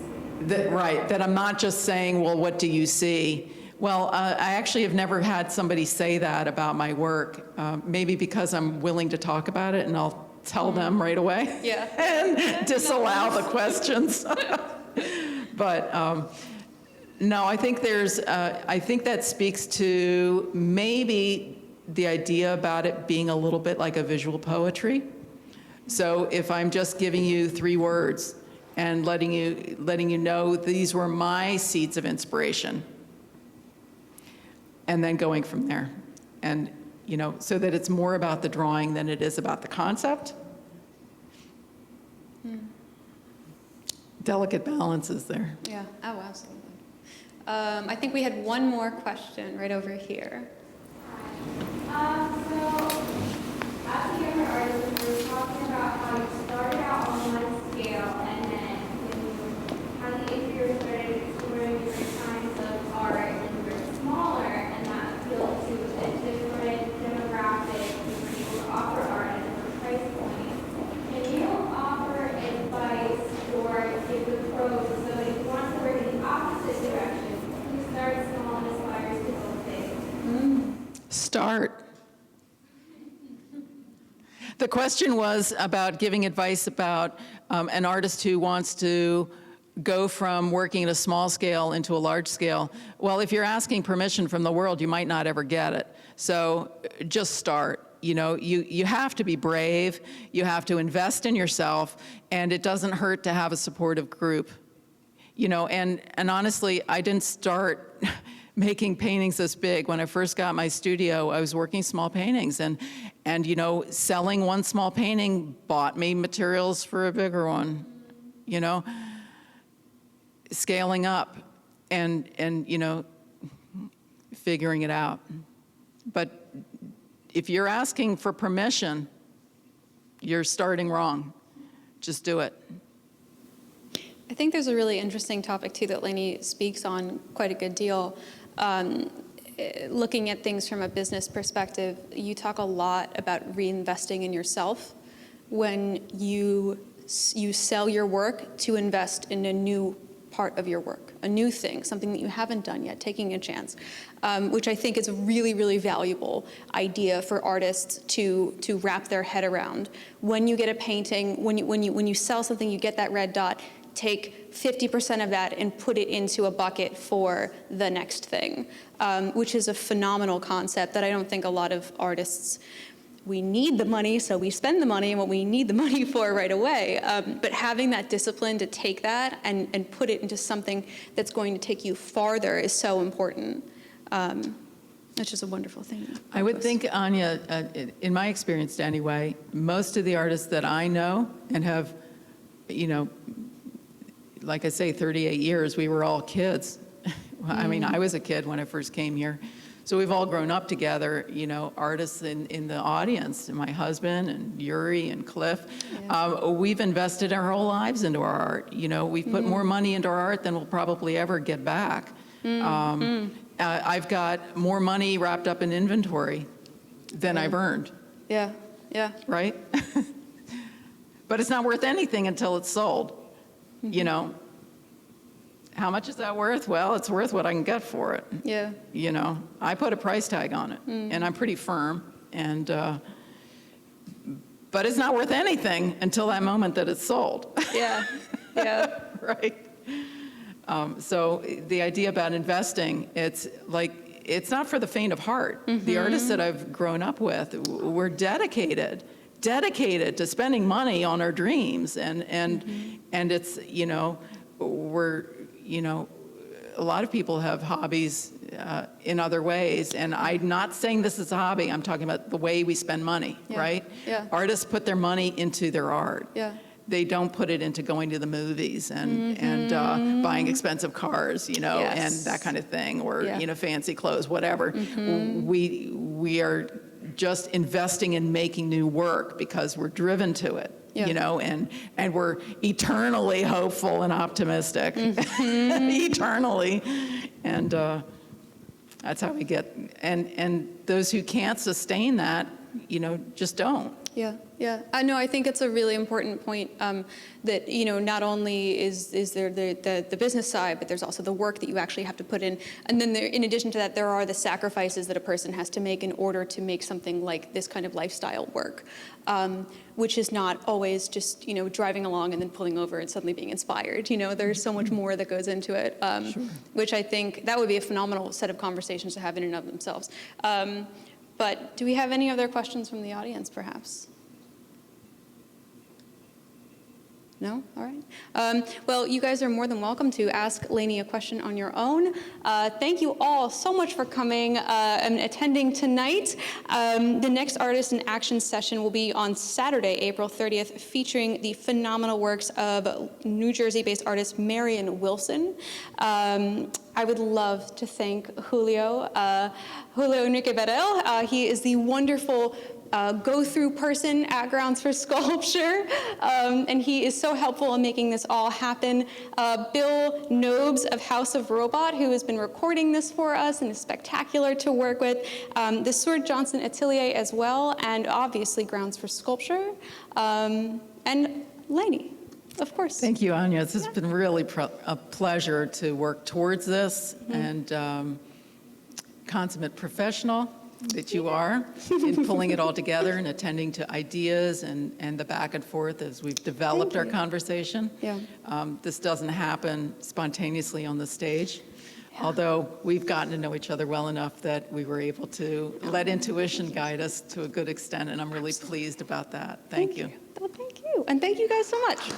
[SPEAKER 6] see?
[SPEAKER 2] Right, that I'm not just saying, well, what do you see? Well, I actually have never had somebody say that about my work, maybe because I'm willing to talk about it and I'll tell them right away.
[SPEAKER 3] Yeah.
[SPEAKER 2] And disallow the questions. But no, I think I think that speaks to maybe the idea about it being a little bit like a visual poetry. So if I'm just giving you 3 words and letting you know these were my seeds of inspiration, and then going from there. And, you know, so that it's more about the drawing than it is about the concept. Delicate balance is there.
[SPEAKER 3] Yeah, oh, absolutely. I think we had one more question right over here.
[SPEAKER 7] So, as a younger artist, we were talking about how you started out on one scale, and then when you had the years started exploring different kinds of art, and you were smaller, and that appealed to a different demographic, you were able to offer art at different price points. Can you offer advice or give the pros to somebody who wants to work in the opposite direction, who starts small and aspires to go big?
[SPEAKER 2] Start. The question was about giving advice about an artist who wants to go from working at a small scale into a large scale. Well, if you're asking permission from the world, you might not ever get it. So just start. You know, you have to be brave, you have to invest in yourself, and it doesn't hurt to have a supportive group. You know, and honestly, I didn't start making paintings this big. When I first got my studio, I was working small paintings, and you know, selling one small painting bought me materials for a bigger one, you know, scaling up and you know, figuring it out. But if you're asking for permission, you're starting wrong. Just do it.
[SPEAKER 3] I think there's a really interesting topic, too, that Léni speaks on quite a good deal. Looking at things from a business perspective, you talk a lot about reinvesting in yourself when you sell your work to invest in a new part of your work, a new thing, something that you haven't done yet, taking a chance, which I think is a really, really valuable idea for artists to wrap their head around. When you get a painting, when you sell something, you get that red dot, take 50% of that and put it into a bucket for the next thing, which is a phenomenal concept that I don't think a lot of artists, we need the money, so we spend the money and what we need the money for right away. But having that discipline to take that and put it into something that's going to take you farther is so important. It's just a wonderful thing.
[SPEAKER 2] I would think, Anya, in my experience anyway, most of the artists that I know and have, you know, like I say, 38 years, we were all kids I mean, I was a kid when I first came here. So we've all grown up together, you know, artists in the audience, my husband and Yuri and Cliff. We've invested our whole lives into our art. You know, we've put more money into our art than we'll probably ever get back. I've got more money wrapped up in inventory than I've earned,
[SPEAKER 3] Yeah, yeah.
[SPEAKER 2] right? But it's not worth anything until it's sold, you know. How much is that worth? Well, it's worth what I can get for it.
[SPEAKER 3] Yeah.
[SPEAKER 2] You know, I put a price tag on it, and I'm pretty firm. And but it's not worth anything until that moment that it's sold.
[SPEAKER 3] Yeah, yeah.
[SPEAKER 2] Right. So the idea about investing, it's like it's not for the faint of heart. The artists that I've grown up with, we're dedicated to spending money on our dreams, and it's, you know, we're, you know, a lot of people have hobbies in other ways, and I'm not saying this is a hobby. I'm talking about the way we spend money, right?
[SPEAKER 3] Yeah.
[SPEAKER 2] Artists put their money into their art.
[SPEAKER 3] Yeah.
[SPEAKER 2] They don't put it into going to the movies and buying expensive cars, you know, and that kind of thing, or you know, fancy clothes, whatever. We are just investing in making new work because we're driven to it. You know, and we're eternally hopeful and optimistic, eternally, and that's how we get. And those who can't sustain that, you know, just don't.
[SPEAKER 3] Yeah, yeah. No, I think it's a really important point that, you know, not only is there the business side, but there's also the work that you actually have to put in. And then in addition to that, there are the sacrifices that a person has to make in order to make something like this kind of lifestyle work, which is not always just, you know, driving along and then pulling over and suddenly being inspired. You know, there's so much more that goes into it, which I think that would be a phenomenal set of conversations to have in and of themselves. But do we have any other questions from the audience, perhaps? No? All right. Well, you guys are more than welcome to ask Léni a question on your own. Thank you all so much for coming and attending tonight. The next Artist in Action session will be on Saturday, April 30th, featuring the phenomenal works of New Jersey-based artist Marion Wilson. I would love to thank Julio Enrique Barrel. He is the wonderful go-through person at Grounds for Sculpture, and he is so helpful in making this all happen. Bill Nobes of House of Robot, who has been recording this for us and is spectacular to work with. The Seward Johnson Atelier as well, and obviously Grounds for Sculpture, and Léni. Of course.
[SPEAKER 2] Thank you, Anya. This has been really a pleasure to work towards this, and consummate professional that you are in pulling it all together and attending to ideas and the back and forth as we've developed our conversation.
[SPEAKER 3] Yeah.
[SPEAKER 2] This doesn't happen spontaneously on the stage, although we've gotten to know each other well enough that we were able to let intuition guide us to a good extent, and I'm really pleased about that. Thank you.
[SPEAKER 3] Well, thank you. And thank you guys so much.